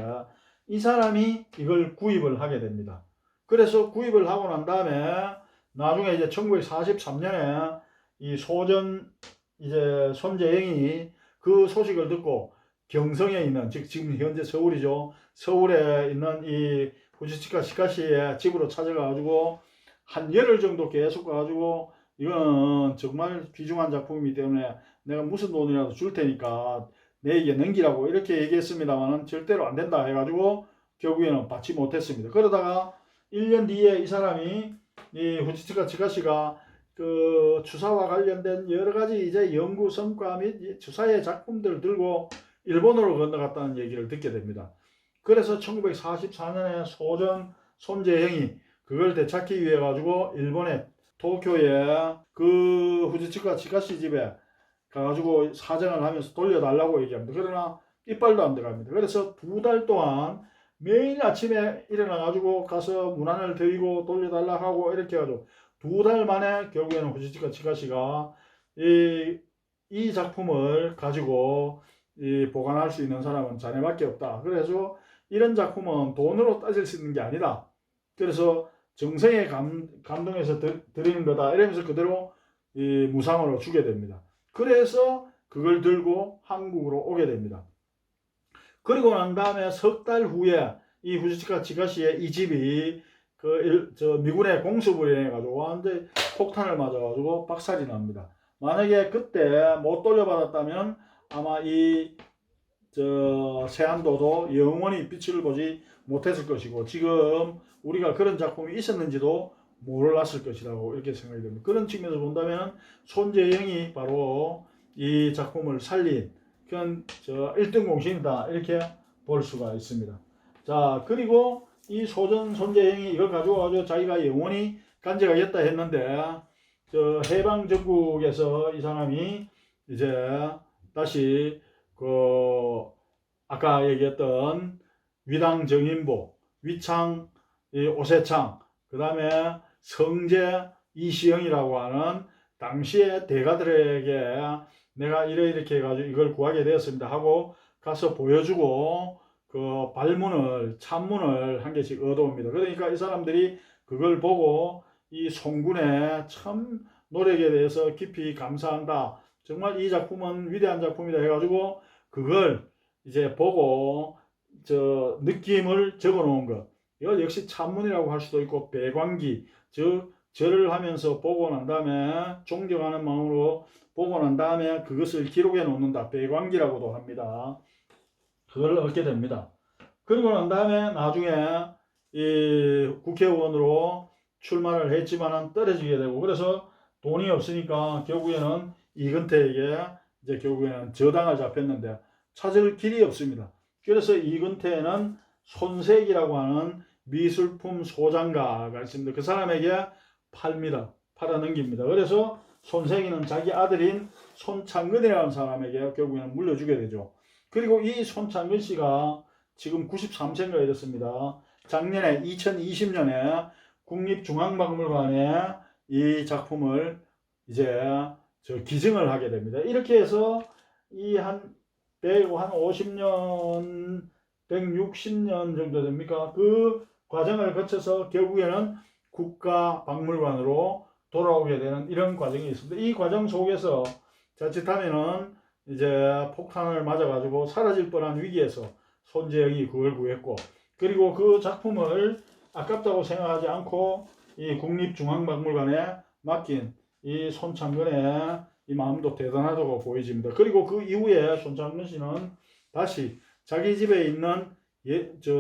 이 사람이 이걸 구입을 하게 됩니다. 그래서 구입을 하고 난 다음에 나중에 이제 1943년에 이 소전 이제 손재영이 그 소식을 듣고 경성에 있는, 즉 지금 현재 서울이죠, 서울에 있는 이 후지치카 치카시의 집으로 찾아가가지고 한 열흘 정도 계속 가가지고 이거는 정말 귀중한 작품이기 때문에 내가 무슨 돈이라도 줄 테니까 내에게 넘기라고 이렇게 얘기했습니다만 절대로 안 된다 해가지고 결국에는 받지 못했습니다. 그러다가 1년 뒤에 이 사람이 이 후지치카 치카시가 그 추사와 관련된 여러 가지 이제 연구 성과 및 추사의 작품들을 들고 일본으로 건너갔다는 얘기를 듣게 됩니다. 그래서 1944년에 소전 손재형이 그걸 되찾기 위해 가지고 일본의 도쿄에 그 후지치카 치카시 집에 가가지고 사정을 하면서 돌려달라고 얘기합니다. 그러나 이빨도 안 들어갑니다. 그래서 2달 동안 매일 아침에 일어나가지고 가서 문안을 드리고 돌려달라고 하고 이렇게 해가지고 2달 만에 결국에는 후지치카 치카시가 이 작품을 가지고 보관할 수 있는 사람은 자네밖에 없다. 그래서 이런 작품은 돈으로 따질 수 있는 게 아니다. 그래서 정성에 감동해서 드리는 거다. 이러면서 그대로 무상으로 주게 됩니다. 그래서 그걸 들고 한국으로 오게 됩니다. 그리고 난 다음에 석 달 후에 이 후지치카 치카시의 이 집이 미군의 공습을 인해가지고 완전히 폭탄을 맞아가지고 박살이 납니다. 만약에 그때 못 돌려받았다면 아마 세안도도 영원히 빛을 보지 못했을 것이고, 지금 우리가 그런 작품이 있었는지도 몰랐을 것이라고 이렇게 생각이 됩니다. 그런 측면에서 본다면 손재영이 바로 이 작품을 살린 그런 1등 공신이다, 이렇게 볼 수가 있습니다. 자, 그리고 이 손재영이 이걸 가지고 자기가 영원히 간직하겠다 했는데, 해방 전국에서 이 사람이 이제 다시 아까 얘기했던 위당 정인보, 위창 오세창, 그 다음에 성제 이시영이라고 하는 당시의 대가들에게 내가 이렇게 해가지고 이걸 구하게 되었습니다 하고 가서 보여주고 그 찬문을 한 개씩 얻어옵니다. 그러니까 이 사람들이 그걸 보고 이 송군의 참 노력에 대해서 깊이 감사한다, 정말 이 작품은 위대한 작품이다 해가지고 그걸 이제 보고 느낌을 적어 놓은 것, 이걸 역시 찬문이라고 할 수도 있고 배광기, 즉 절을 하면서 보고 난 다음에 존경하는 마음으로 보고 난 다음에 그것을 기록해 놓는다, 배광기라고도 합니다. 그걸 얻게 됩니다. 그리고 난 다음에 나중에 이 국회의원으로 출마를 했지만은 떨어지게 되고, 그래서 돈이 없으니까 결국에는 이근태에게 이제 결국에는 저당을 잡혔는데 찾을 길이 없습니다. 그래서 이근태는 손색이라고 하는 미술품 소장가가 있습니다. 그 사람에게 팔아넘깁니다. 그래서 손색이는 자기 아들인 손창근이라는 사람에게 결국에는 물려주게 되죠. 그리고 이 손창근 씨가 지금 93세가 되었습니다. 작년에 2020년에 국립중앙박물관에 이 작품을 이제 기증을 하게 됩니다. 이렇게 해서 한 150년, 160년 정도 됩니까? 그 과정을 거쳐서 결국에는 국가박물관으로 돌아오게 되는 이런 과정이 있습니다. 이 과정 속에서 자칫하면은 이제 폭탄을 맞아가지고 사라질 뻔한 위기에서 손재영이 그걸 구했고, 그리고 그 작품을 아깝다고 생각하지 않고 이 국립중앙박물관에 맡긴 이 손창근의 이 마음도 대단하다고 보여집니다. 그리고 그 이후에 손창근 씨는 다시 자기 집에 있는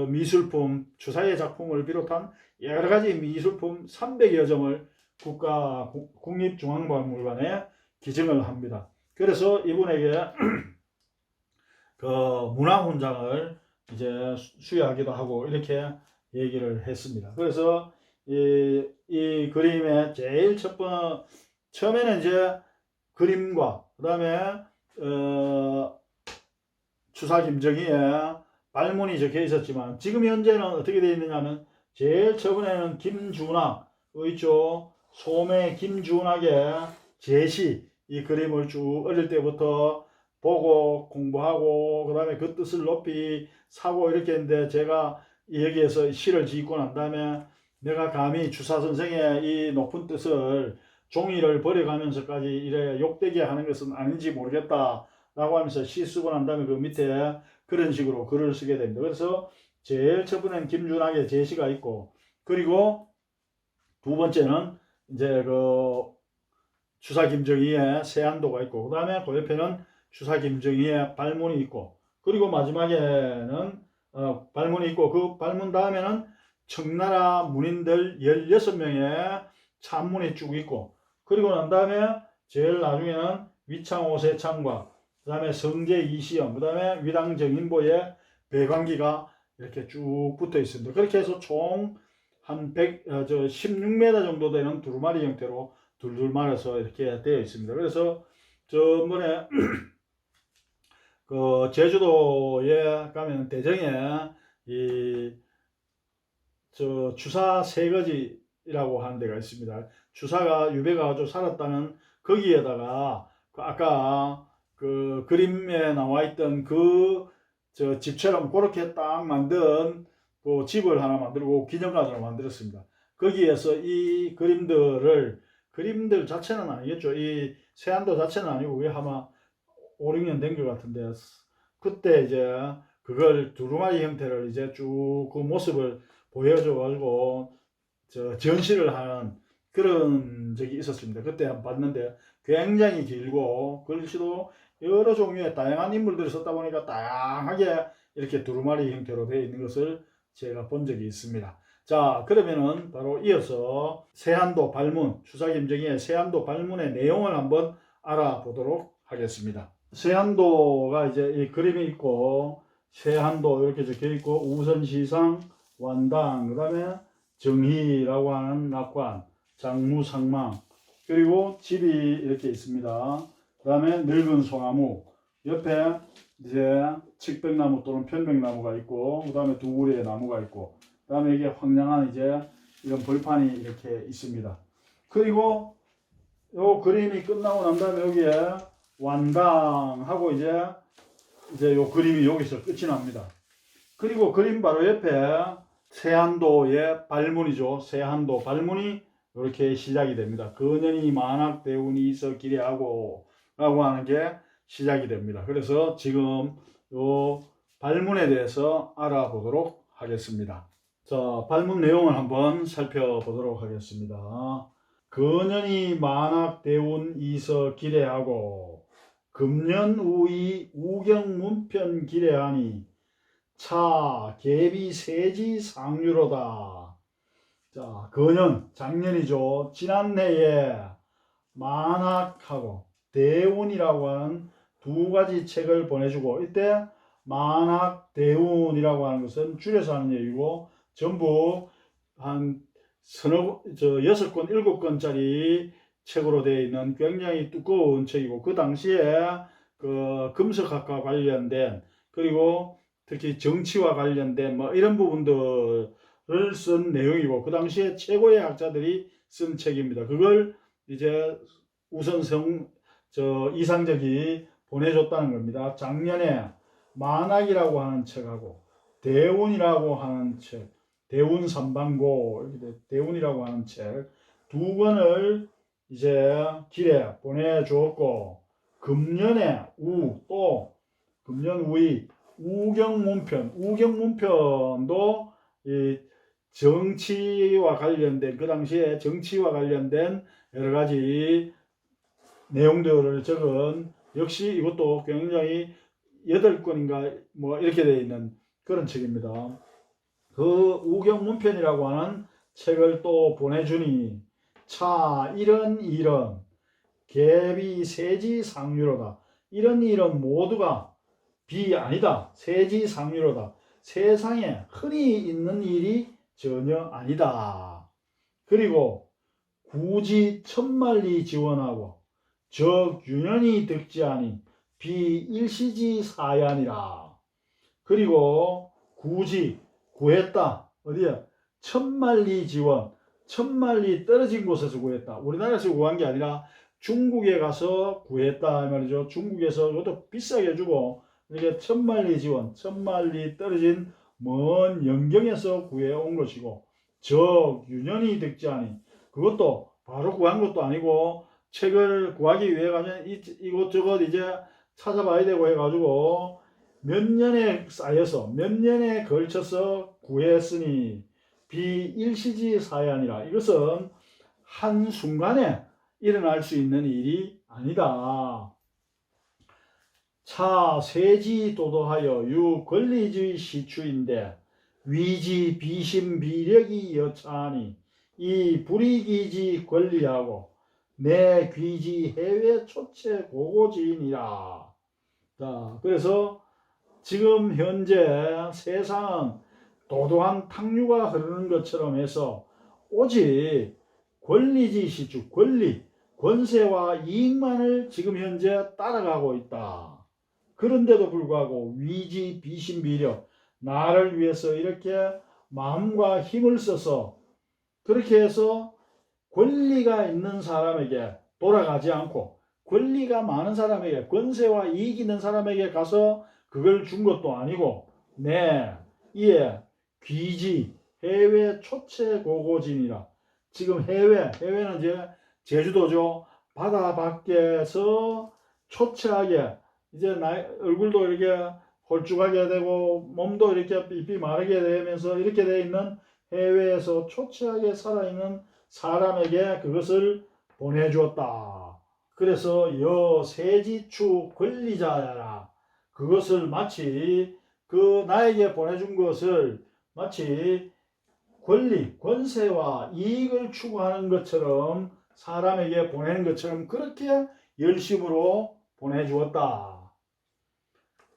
미술품, 추사의 작품을 비롯한 여러 가지 미술품 300여 점을 국립중앙박물관에 기증을 합니다. 그래서 이분에게 그 문화훈장을 이제 수여하기도 하고 이렇게 얘기를 했습니다. 그래서 이 그림의 제일 처음에는 이제 그림과 그 다음에 추사 김정희의 발문이 적혀 있었지만 지금 현재는 어떻게 되어 있느냐면 제일 처음에는 김준학 있죠. 소매 김준학의 제시 이 그림을 쭉 어릴 때부터 보고 공부하고 그 다음에 그 뜻을 높이 사고 이렇게 했는데 제가 여기에서 시를 짓고 난 다음에 내가 감히 주사 선생의 이 높은 뜻을 종이를 버려가면서까지 이래 욕되게 하는 것은 아닌지 모르겠다 라고 하면서 시 쓰고 난 다음에 그 밑에 그런 식으로 글을 쓰게 됩니다. 그래서 제일 첫 번째는 김준학의 제시가 있고 그리고 두 번째는 이제 그 추사 김정희의 세안도가 있고 그 다음에 그 옆에는 추사 김정희의 발문이 있고 그리고 마지막에는 발문이 있고 그 발문 다음에는 청나라 문인들 16명의 찬문이 쭉 있고 그리고 난 다음에 제일 나중에는 위창 오세창과 그 다음에 성제 이시영 그 다음에 위당 정인보의 배관기가 이렇게 쭉 붙어 있습니다. 그렇게 해서 총 한 16m 정도 되는 두루마리 형태로 둘둘 말아서 이렇게 되어 있습니다. 그래서 저번에 그 제주도에 가면 대정에 주사 세거지라고 하는 데가 있습니다. 주사가 유배가 아주 살았다는 거기에다가 아까 그 그림에 나와 있던 그 집처럼 그렇게 딱 만든 그 집을 하나 만들고 기념관으로 만들었습니다. 거기에서 이 그림들 자체는 아니겠죠. 이 세안도 자체는 아니고 그게 아마 5, 6년 된 것 같은데 그때 이제 그걸 두루마리 형태를 이제 쭉 그 모습을 보여줘 가지고 전시를 하는 그런 적이 있었습니다. 그때 봤는데 굉장히 길고 글씨도 여러 종류의 다양한 인물들이 썼다 보니까 다양하게 이렇게 두루마리 형태로 되어 있는 것을 제가 본 적이 있습니다. 자, 그러면은 바로 이어서 세안도 발문, 추사 김정희의 세안도 발문의 내용을 한번 알아보도록 하겠습니다. 세안도가 이제 이 그림이 있고 세안도 이렇게 적혀 있고 우선시상 완당 그 다음에 정희라고 하는 낙관 장무상망 그리고 집이 이렇게 있습니다. 그 다음에 늙은 소나무 옆에 이제 칡백나무 또는 편백나무가 있고 그 다음에 두 그루의 나무가 있고 그 다음에 이게 황량한 이제 이런 벌판이 이렇게 있습니다. 그리고 요 그림이 끝나고 난 다음에 여기에 완당하고 이제 요 그림이 여기서 끝이 납니다. 그리고 그림 바로 옆에 세안도의 발문이죠. 세안도 발문이 이렇게 시작이 됩니다. 근현이 만학 대운이 있어 기례하고 라고 하는 게 시작이 됩니다. 그래서 지금 요 발문에 대해서 알아보도록 하겠습니다. 자, 발문 내용을 한번 살펴보도록 하겠습니다. 근현이 만학 대운 이서 기례하고 금년 우이 우경문편 기례하니 차 계비 세지 상류로다. 자, 근현 작년이죠. 지난해에 만학하고 대운이라고 하는 두 가지 책을 보내주고 이때 만학 대운이라고 하는 것은 줄여서 하는 얘기고 전부 한 6권, 7권짜리 책으로 되어 있는 굉장히 두꺼운 책이고 그 당시에 그 금속학과 관련된 그리고 특히 정치와 관련된 뭐 이런 부분들을 쓴 내용이고 그 당시에 최고의 학자들이 쓴 책입니다. 그걸 이제 우선성 이상적이 보내줬다는 겁니다. 작년에 만학이라고 하는 책하고 대운이라고 하는 책, 대운 삼방고 이렇게 대운이라고 하는 책 두 권을 이제 길에 보내주었고 금년에 또 금년 우이 우경문편도 이 정치와 관련된 그 당시에 정치와 관련된 여러 가지 내용들을 적은 역시 이것도 굉장히 8권인가 뭐 이렇게 되어 있는 그런 책입니다. 그 우경문편이라고 하는 책을 또 보내주니 차 이런 계비 세지 상류로다. 이런 모두가 비 아니다. 세지 상류로다. 세상에 흔히 있는 일이 전혀 아니다. 그리고 굳이 천만리 지원하고 적 유년이 득지하니 비일시지사야니라. 그리고 굳이 구했다. 어디야? 천만리 지원. 천만리 떨어진 곳에서 구했다. 우리나라에서 구한 게 아니라 중국에 가서 구했다 이 말이죠. 중국에서 그것도 비싸게 주고 이게 천만리 지원, 천만리 떨어진 먼 영경에서 구해온 것이고 적 유년이 득지하니 그것도 바로 구한 것도 아니고 책을 구하기 위해 가면 이것저것 이제 찾아봐야 되고 해가지고 몇 년에 쌓여서 몇 년에 걸쳐서 구했으니 비일시지사야니라. 이것은 한순간에 일어날 수 있는 일이 아니다. 차 세지도도하여 유 권리주의 시추인데 위지 비심 비력이 여차하니 이 불이기지 권리하고 내 귀지 해외 초체 고고지인이라. 자, 그래서 지금 현재 세상은 도도한 탕류가 흐르는 것처럼 해서 오직 권리지 시추, 권리, 권세와 이익만을 지금 현재 따라가고 있다. 그런데도 불구하고 위지 비신비력, 나를 위해서 이렇게 마음과 힘을 써서 그렇게 해서 권리가 있는 사람에게 돌아가지 않고 권리가 많은 사람에게, 권세와 이익 있는 사람에게 가서 그걸 준 것도 아니고 이에 귀지 해외 초체 고고진이라. 지금 해외는 이제 제주도죠. 바다 밖에서 초췌하게 이제 얼굴도 이렇게 홀쭉하게 되고 몸도 이렇게 삐삐 마르게 되면서 이렇게 되어 있는 해외에서 초췌하게 살아있는 사람에게 그것을 보내주었다. 그래서 여 세지추 권리자야라. 그것을 마치 그 나에게 보내준 것을 마치 권리, 권세와 이익을 추구하는 것처럼 사람에게 보내는 것처럼 그렇게 열심으로 보내주었다.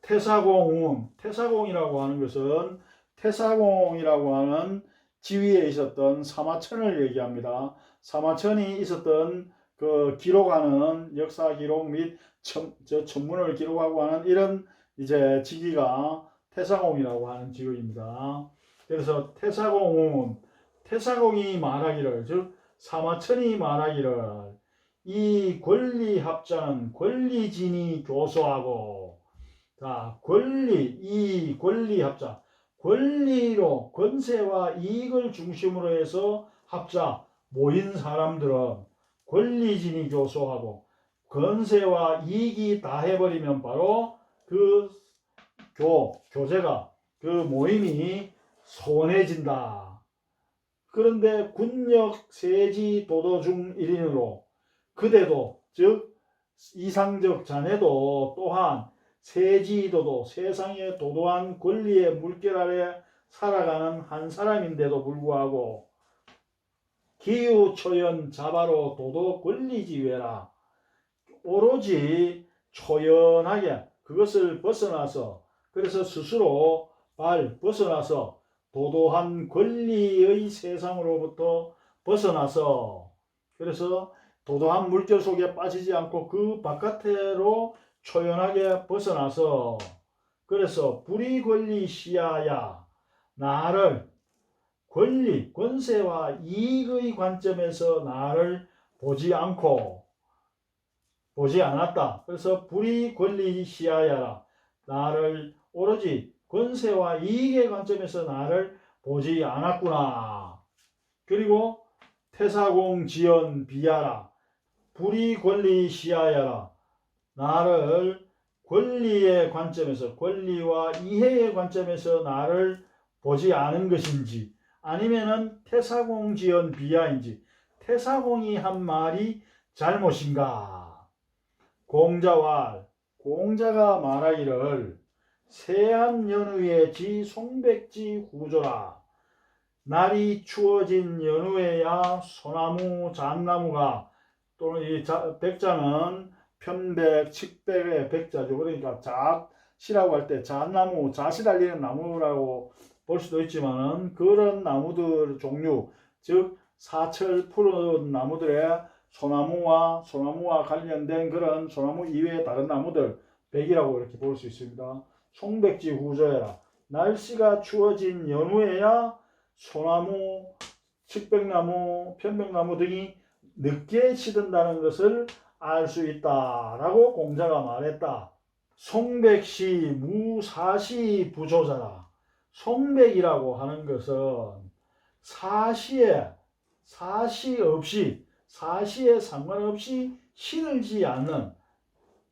태사공은, 태사공이라고 하는 것은 태사공이라고 하는 지위에 있었던 사마천을 얘기합니다. 사마천이 있었던 그 기록하는 역사 기록 및 천문을 기록하고 하는 이런 이제 직위가 태사공이라고 하는 직위입니다. 그래서 태사공이 말하기를, 즉 사마천이 말하기를 이 권리합자는 권리진이 교소하고, 자, 이 권리합자, 권리로 권세와 이익을 중심으로 해서 합자 모인 사람들은 권리진이 교소하고 권세와 이익이 다 해버리면 바로 그 교제가, 그 모임이 소원해진다. 그런데 군역 세지 도도 중 1인으로 그대도, 즉 이상적 자네도 또한 세지도도, 세상의 도도한 권리의 물결 아래 살아가는 한 사람인데도 불구하고 기우초연 자바로 도도 권리지외라. 오로지 초연하게 그것을 벗어나서, 그래서 스스로 벗어나서 도도한 권리의 세상으로부터 벗어나서, 그래서 도도한 물결 속에 빠지지 않고 그 바깥으로 초연하게 벗어나서, 그래서 불이권리 시야야, 나를 권리, 권세와 이익의 관점에서 나를 보지 않았다. 그래서 불이권리 시야야라, 나를 오로지 권세와 이익의 관점에서 나를 보지 않았구나. 그리고 태사공 지연 비야라, 불이권리 시야야라, 나를 권리의 관점에서, 권리와 이해의 관점에서 나를 보지 않은 것인지, 아니면은 태사공 지연 비야인지, 태사공이 한 말이 잘못인가. 공자가 말하기를 세한 연후에 지 송백지 후조라. 날이 추워진 연후에야 소나무, 잣나무가, 또는 이 백자는 편백, 칡백의 백자죠. 그러니까 잣이라고 할 때 잣나무, 잣이 달리는 나무라고 볼 수도 있지만은 그런 나무들 종류, 즉 사철 푸른 나무들의 소나무와 관련된 그런 소나무 이외의 다른 나무들 백이라고 이렇게 볼 수 있습니다. 송백지 후저해라. 날씨가 추워진 연후에야 소나무, 측백나무, 편백나무 등이 늦게 시든다는 것을 알 수 있다라고 공자가 말했다. 송백시 무사시 부조자라. 송백이라고 하는 것은 사시에 상관없이 시들지 않는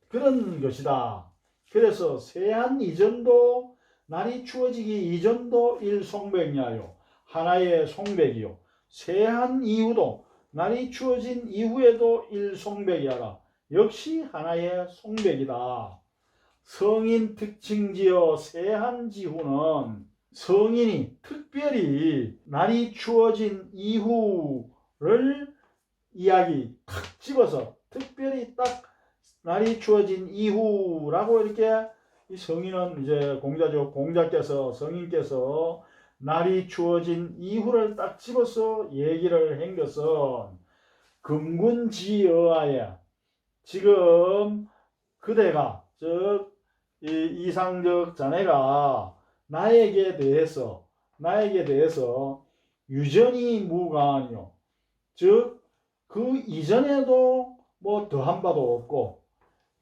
그런 것이다. 그래서 세한 이전도 날이 추워지기 이전도 일송백야요. 하나의 송백이요. 세한 이후도 날이 추워진 이후에도 일송백이하라. 역시 하나의 송백이다. 성인 특징지어 세한지후는 성인이 특별히 날이 추워진 이후를 이야기 탁 집어서 특별히 딱 날이 추워진 이후라고 이렇게 이 성인은 이제 성인께서 날이 추워진 이후를 딱 집어서 얘기를 한 것은 금군지어하에 지금 그대가 즉 이상적 자네가 나에게 대해서 유전이 무관이요. 즉 그 이전에도 뭐 더한 바도 없고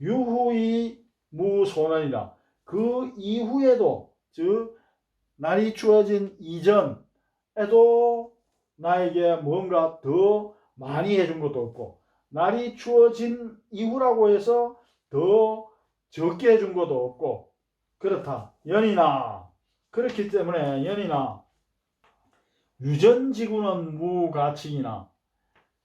유후이 무소난이라. 그 이후에도 즉 날이 추워진 이전에도 나에게 뭔가 더 많이 해준 것도 없고 날이 추워진 이후라고 해서 더 적게 해준 것도 없고 그렇다. 연이나 그렇기 때문에 연이나 유전지구는 무가칭이나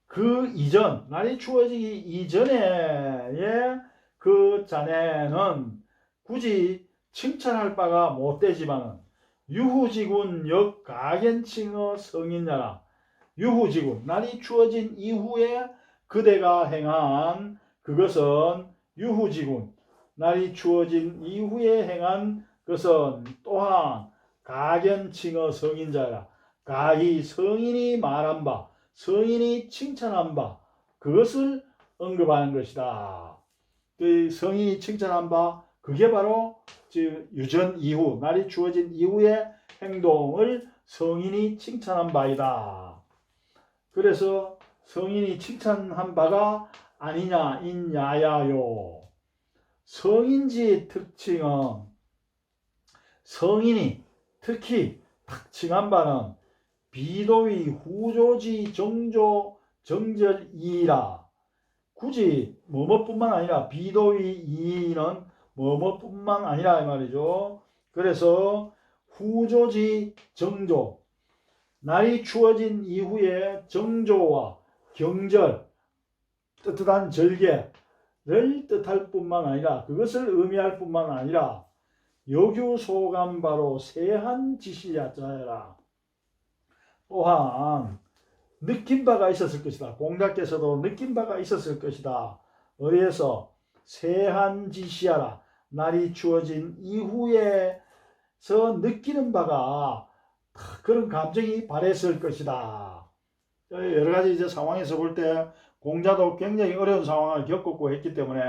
그 이전 날이 추워지기 이전에 그 자네는 굳이 칭찬할 바가 못 되지만은 유후지군 역가견칭어 성인야라. 유후지군 날이 추워진 이후에 그대가 행한 그것은 유후지군 날이 추워진 이후에 행한 것은 또한 가견칭어 성인자라. 가히 성인이 말한 바 성인이 칭찬한 바 그것을 언급하는 것이다. 그 성인이 칭찬한 바 그게 바로 유전 이후 날이 추워진 이후의 행동을 성인이 칭찬한 바이다. 그래서 성인이 칭찬한 바가 아니냐 인야야요. 성인지 특징은 성인이 특히 특징한 바는 비도의 후조지 정조 정절이라. 굳이 뭐뭐뿐만 아니라 비도의 이는 뭐뭐뿐만 아니라 이 말이죠. 그래서 후조지 정조 날이 추워진 이후에 정조와 경절 뜨뜻한 절개를 뜻할 뿐만 아니라 그것을 의미할 뿐만 아니라 여규소감 바로 세한 지시자자라. 또한 느낀 바가 있었을 것이다. 공자께서도 느낀 바가 있었을 것이다. 어디에서? 세한 지시하라. 날이 추워진 이후에서 느끼는 바가 그런 감정이 발했을 것이다. 여러 가지 이제 상황에서 볼 때 공자도 굉장히 어려운 상황을 겪었고 했기 때문에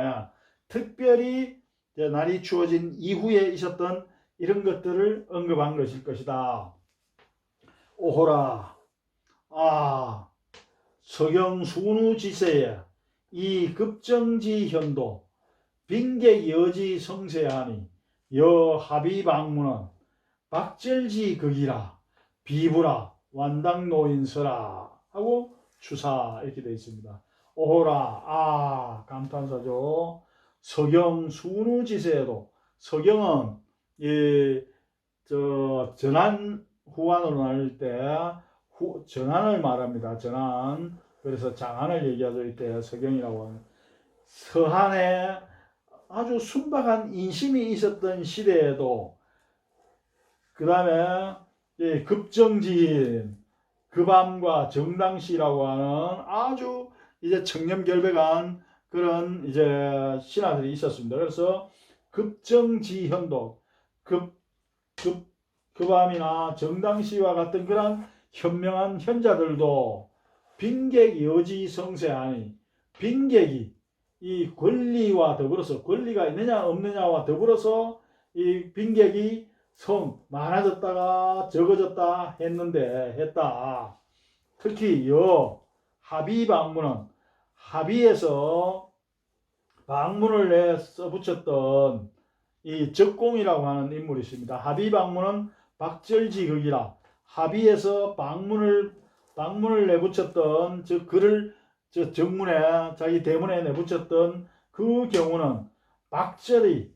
특별히 날이 추워진 이후에 있었던 이런 것들을 언급한 것일 것이다. 오호라. 서경순우지세에 이 급정지 현도 빈객 여지 성세하니 여합의방문은 박절지 극이라 비부라 완당노인서라 하고 추사 이렇게 되어 있습니다. 오호라. 감탄사죠. 서경순우지세에도 서경은 전한 후한으로 나눌 때 전한을 말합니다. 전한. 그래서 장한을 얘기하죠. 이때 서경이라고 하는. 서한에 아주 순박한 인심이 있었던 시대에도 그 다음에 급정지인 급암과 정당시라고 하는 아주 이제 청렴결백한 그런 이제 신하들이 있었습니다. 그래서 급정지현도 급암이나 정당시와 같은 그런 현명한 현자들도 빈객 여지 성세하니 빈객이 이 권리와 더불어서 권리가 있느냐 없느냐와 더불어서 이 빈객이 많아졌다가 적어졌다 했다. 특히 여 합의 방문은 합의에서 방문을 내 써붙였던 이 적공이라고 하는 인물이 있습니다. 합의 방문은 박절지극이라 합의에서 방문을 내붙였던 글을 정문에 자기 대문에 내붙였던 그 경우는 박절이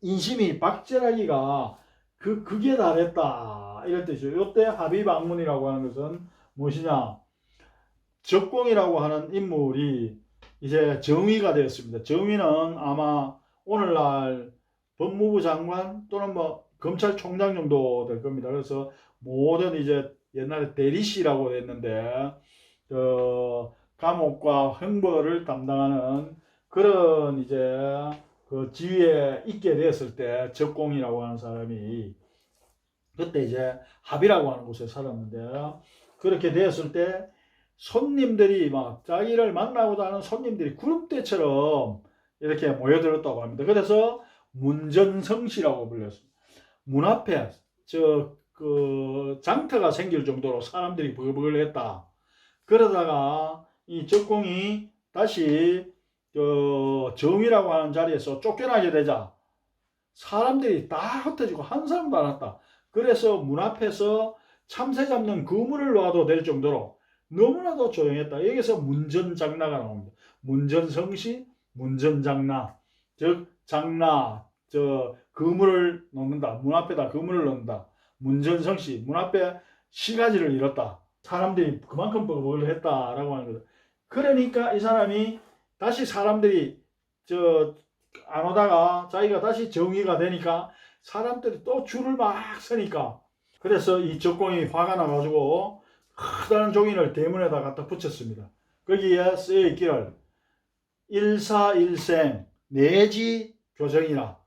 인심이 박절하기가 극에 달했다 이럴 뜻이죠. 이때 합의 방문이라고 하는 것은 무엇이냐? 적공이라고 하는 인물이 이제 정의가 되었습니다. 정의는 아마 오늘날 법무부 장관 또는 검찰총장 정도 될 겁니다. 그래서 모든 이제 옛날에 대리시라고 했는데 감옥과 형벌을 담당하는 그런 이제 그 지위에 있게 되었을 때 적공이라고 하는 사람이 그때 이제 합의라고 하는 곳에 살았는데 그렇게 되었을 때 손님들이 자기를 만나고자 하는 손님들이 구름대처럼 이렇게 모여들었다고 합니다. 그래서 문전성시라고 불렸습니다. 문 앞에 장터가 생길 정도로 사람들이 버글버글 했다. 그러다가 이 적공이 다시 정의라고 하는 자리에서 쫓겨나게 되자 사람들이 다 흩어지고 한 사람도 안 왔다. 그래서 문 앞에서 참새 잡는 그물을 놔도 될 정도로 너무나도 조용했다. 여기서 문전장나가 나옵니다. 문전성시, 문전장나. 즉 장나, 그물을 놓는다. 문 앞에다 그물을 놓는다. 문전성시, 문 앞에 시가지를 잃었다. 사람들이 그만큼 버벅을 했다라고 하는 거죠. 그러니까 이 사람이 다시 사람들이 안 오다가 자기가 다시 정의가 되니까 사람들이 또 줄을 막 서니까 그래서 이 적공이 화가 나가지고 크다는 종이를 대문에다 갖다 붙였습니다. 거기에 쓰여 있기를 일사일생 내지 교정이라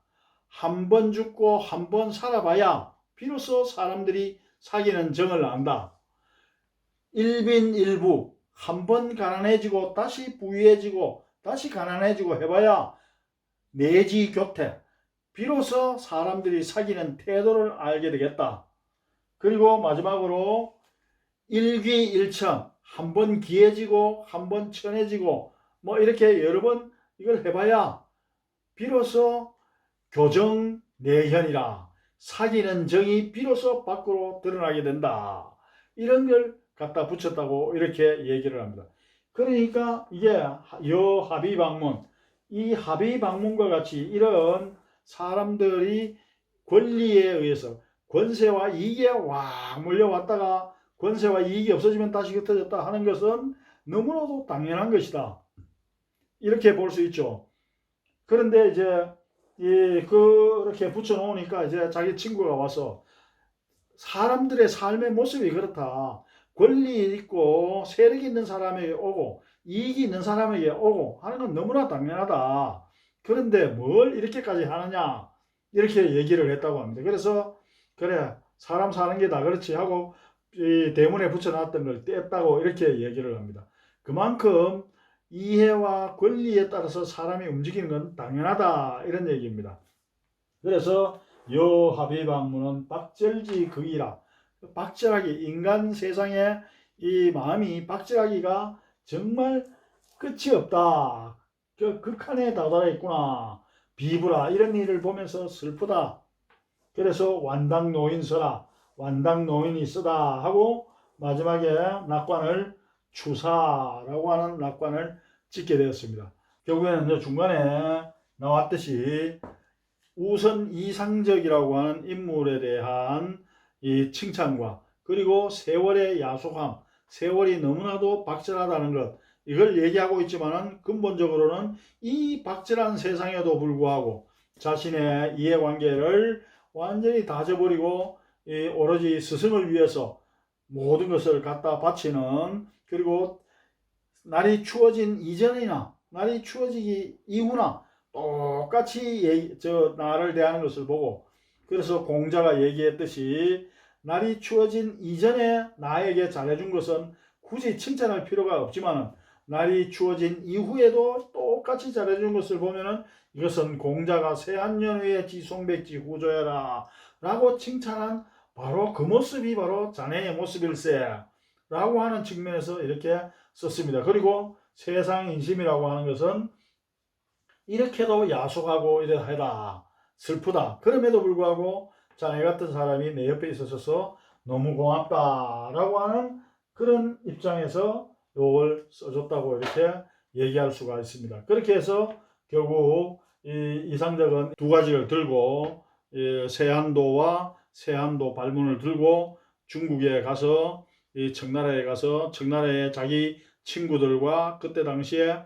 한 번 죽고 한 번 살아봐야 비로소 사람들이 사귀는 정을 안다. 일빈일부 한 번 가난해지고 다시 부유해지고 다시 가난해지고 해봐야 내지 교태 비로소 사람들이 사귀는 태도를 알게 되겠다. 그리고 마지막으로 일귀일천 한 번 귀해지고 한 번 천해지고 이렇게 여러 번 이걸 해봐야 비로소 교정내현이라 사귀는 정이 비로소 밖으로 드러나게 된다. 이런 걸 갖다 붙였다고 이렇게 얘기를 합니다. 그러니까 이게 여합의방문, 이 합의방문과 같이 이런 사람들이 권리에 의해서 권세와 이익에 확 몰려왔다가 권세와 이익이 없어지면 다시 흩어졌다 하는 것은 너무나도 당연한 것이다. 이렇게 볼 수 있죠. 그런데 이제 그렇게 붙여놓으니까 이제 자기 친구가 와서 사람들의 삶의 모습이 그렇다. 권리 있고 세력 있는 사람에게 오고 이익이 있는 사람에게 오고 하는 건 너무나 당연하다. 그런데 뭘 이렇게까지 하느냐 이렇게 얘기를 했다고 합니다. 그래서 그래 사람 사는 게 다 그렇지 하고 이 대문에 붙여놨던 걸 뗐다고 이렇게 얘기를 합니다. 그만큼 이해와 권리에 따라서 사람이 움직이는 건 당연하다 이런 얘기입니다. 그래서 여합의방문은 박절지극이라 박절하기 인간 세상에 이 마음이 박절하기가 정말 끝이 없다. 극한에 다다라 있구나. 비브라 이런 일을 보면서 슬프다. 그래서 완당노인서라 완당노인이 쓰다 하고 마지막에 낙관을 추사라고 하는 낙관을 짓게 되었습니다. 결국에는 중간에 나왔듯이 우선 이상적이라고 하는 인물에 대한 이 칭찬과 그리고 세월의 야속함, 세월이 너무나도 박절하다는 것 이걸 얘기하고 있지만은 근본적으로는 이 박절한 세상에도 불구하고 자신의 이해관계를 완전히 다 져버리고 오로지 스승을 위해서 모든 것을 갖다 바치는 그리고 날이 추워진 이전이나 날이 추워지기 이후나 똑같이 나를 대하는 것을 보고 그래서 공자가 얘기했듯이 날이 추워진 이전에 나에게 잘해준 것은 굳이 칭찬할 필요가 없지만 날이 추워진 이후에도 똑같이 잘해준 것을 보면은 이것은 공자가 세한년 후에 지송백지 후조해라 라고 칭찬한 바로 그 모습이 바로 자네의 모습일세 라고 하는 측면에서 이렇게 썼습니다. 그리고 세상인심이라고 하는 것은 이렇게도 야속하고 이래 해라 슬프다. 그럼에도 불구하고 자네 같은 사람이 내 옆에 있어서 너무 고맙다라고 하는 그런 입장에서 요걸 써줬다고 이렇게 얘기할 수가 있습니다. 그렇게 해서 결국 이 이상적은 두 가지를 들고 세한도와 세한도 발문을 들고 중국에 가서 이 청나라에 가서 청나라의 자기 친구들과 그때 당시에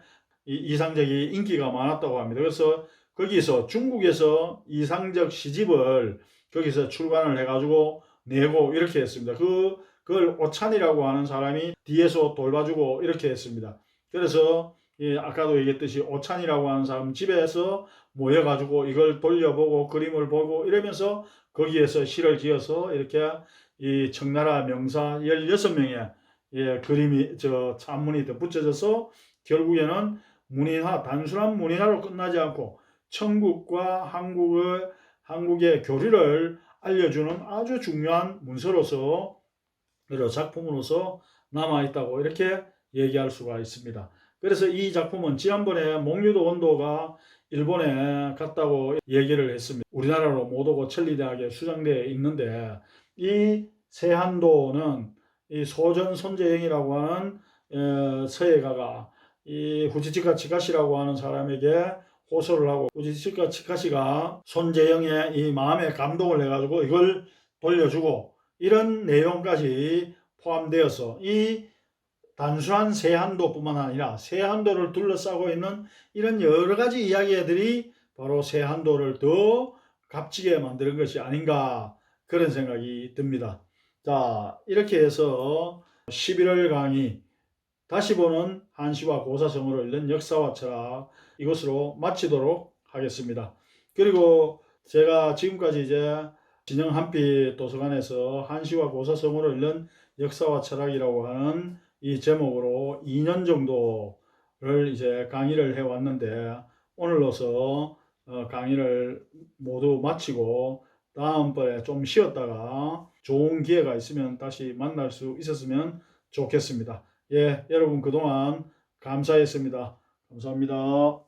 이상적이 인기가 많았다고 합니다. 그래서 거기서 중국에서 이상적 시집을 거기서 출간을 해가지고 내고 이렇게 했습니다. 그걸 오찬이라고 하는 사람이 뒤에서 돌봐주고 이렇게 했습니다. 그래서 아까도 얘기했듯이 오찬이라고 하는 사람 집에서 모여가지고 이걸 돌려보고 그림을 보고 이러면서 거기에서 시를 지어서 이렇게 이 청나라 명사 16명의 그림이 찬문이 붙여져서 결국에는 문인화, 단순한 문인화로 끝나지 않고 청국과 한국의 교리를 알려주는 아주 중요한 문서로서 작품으로서 남아있다고 이렇게 얘기할 수가 있습니다. 그래서 이 작품은 지난번에 목류도 원도가 일본에 갔다고 얘기를 했습니다. 우리나라로 못 오고 천리대학에 수장되어 있는데 이 세한도는 이 소전 손재영이라고 하는 서예가가 이 후지치카 치카시라고 하는 사람에게 호소를 하고 후지치카 치카시가 손재영의 이 마음에 감동을 해가지고 이걸 돌려주고 이런 내용까지 포함되어서 이 단순한 세한도뿐만 아니라 세한도를 둘러싸고 있는 이런 여러 가지 이야기들이 바로 세한도를 더 값지게 만드는 것이 아닌가 그런 생각이 듭니다. 자, 이렇게 해서 11월 강의 다시 보는 한시와 고사성어로 읽는 역사와 철학 이것으로 마치도록 하겠습니다. 그리고 제가 지금까지 이제 진영 한빛 도서관에서 한시와 고사성어로 읽는 역사와 철학이라고 하는 이 제목으로 2년 정도를 이제 강의를 해왔는데 오늘로서 강의를 모두 마치고 다음번에 좀 쉬었다가 좋은 기회가 있으면 다시 만날 수 있었으면 좋겠습니다. 예, 여러분 그동안 감사했습니다. 감사합니다.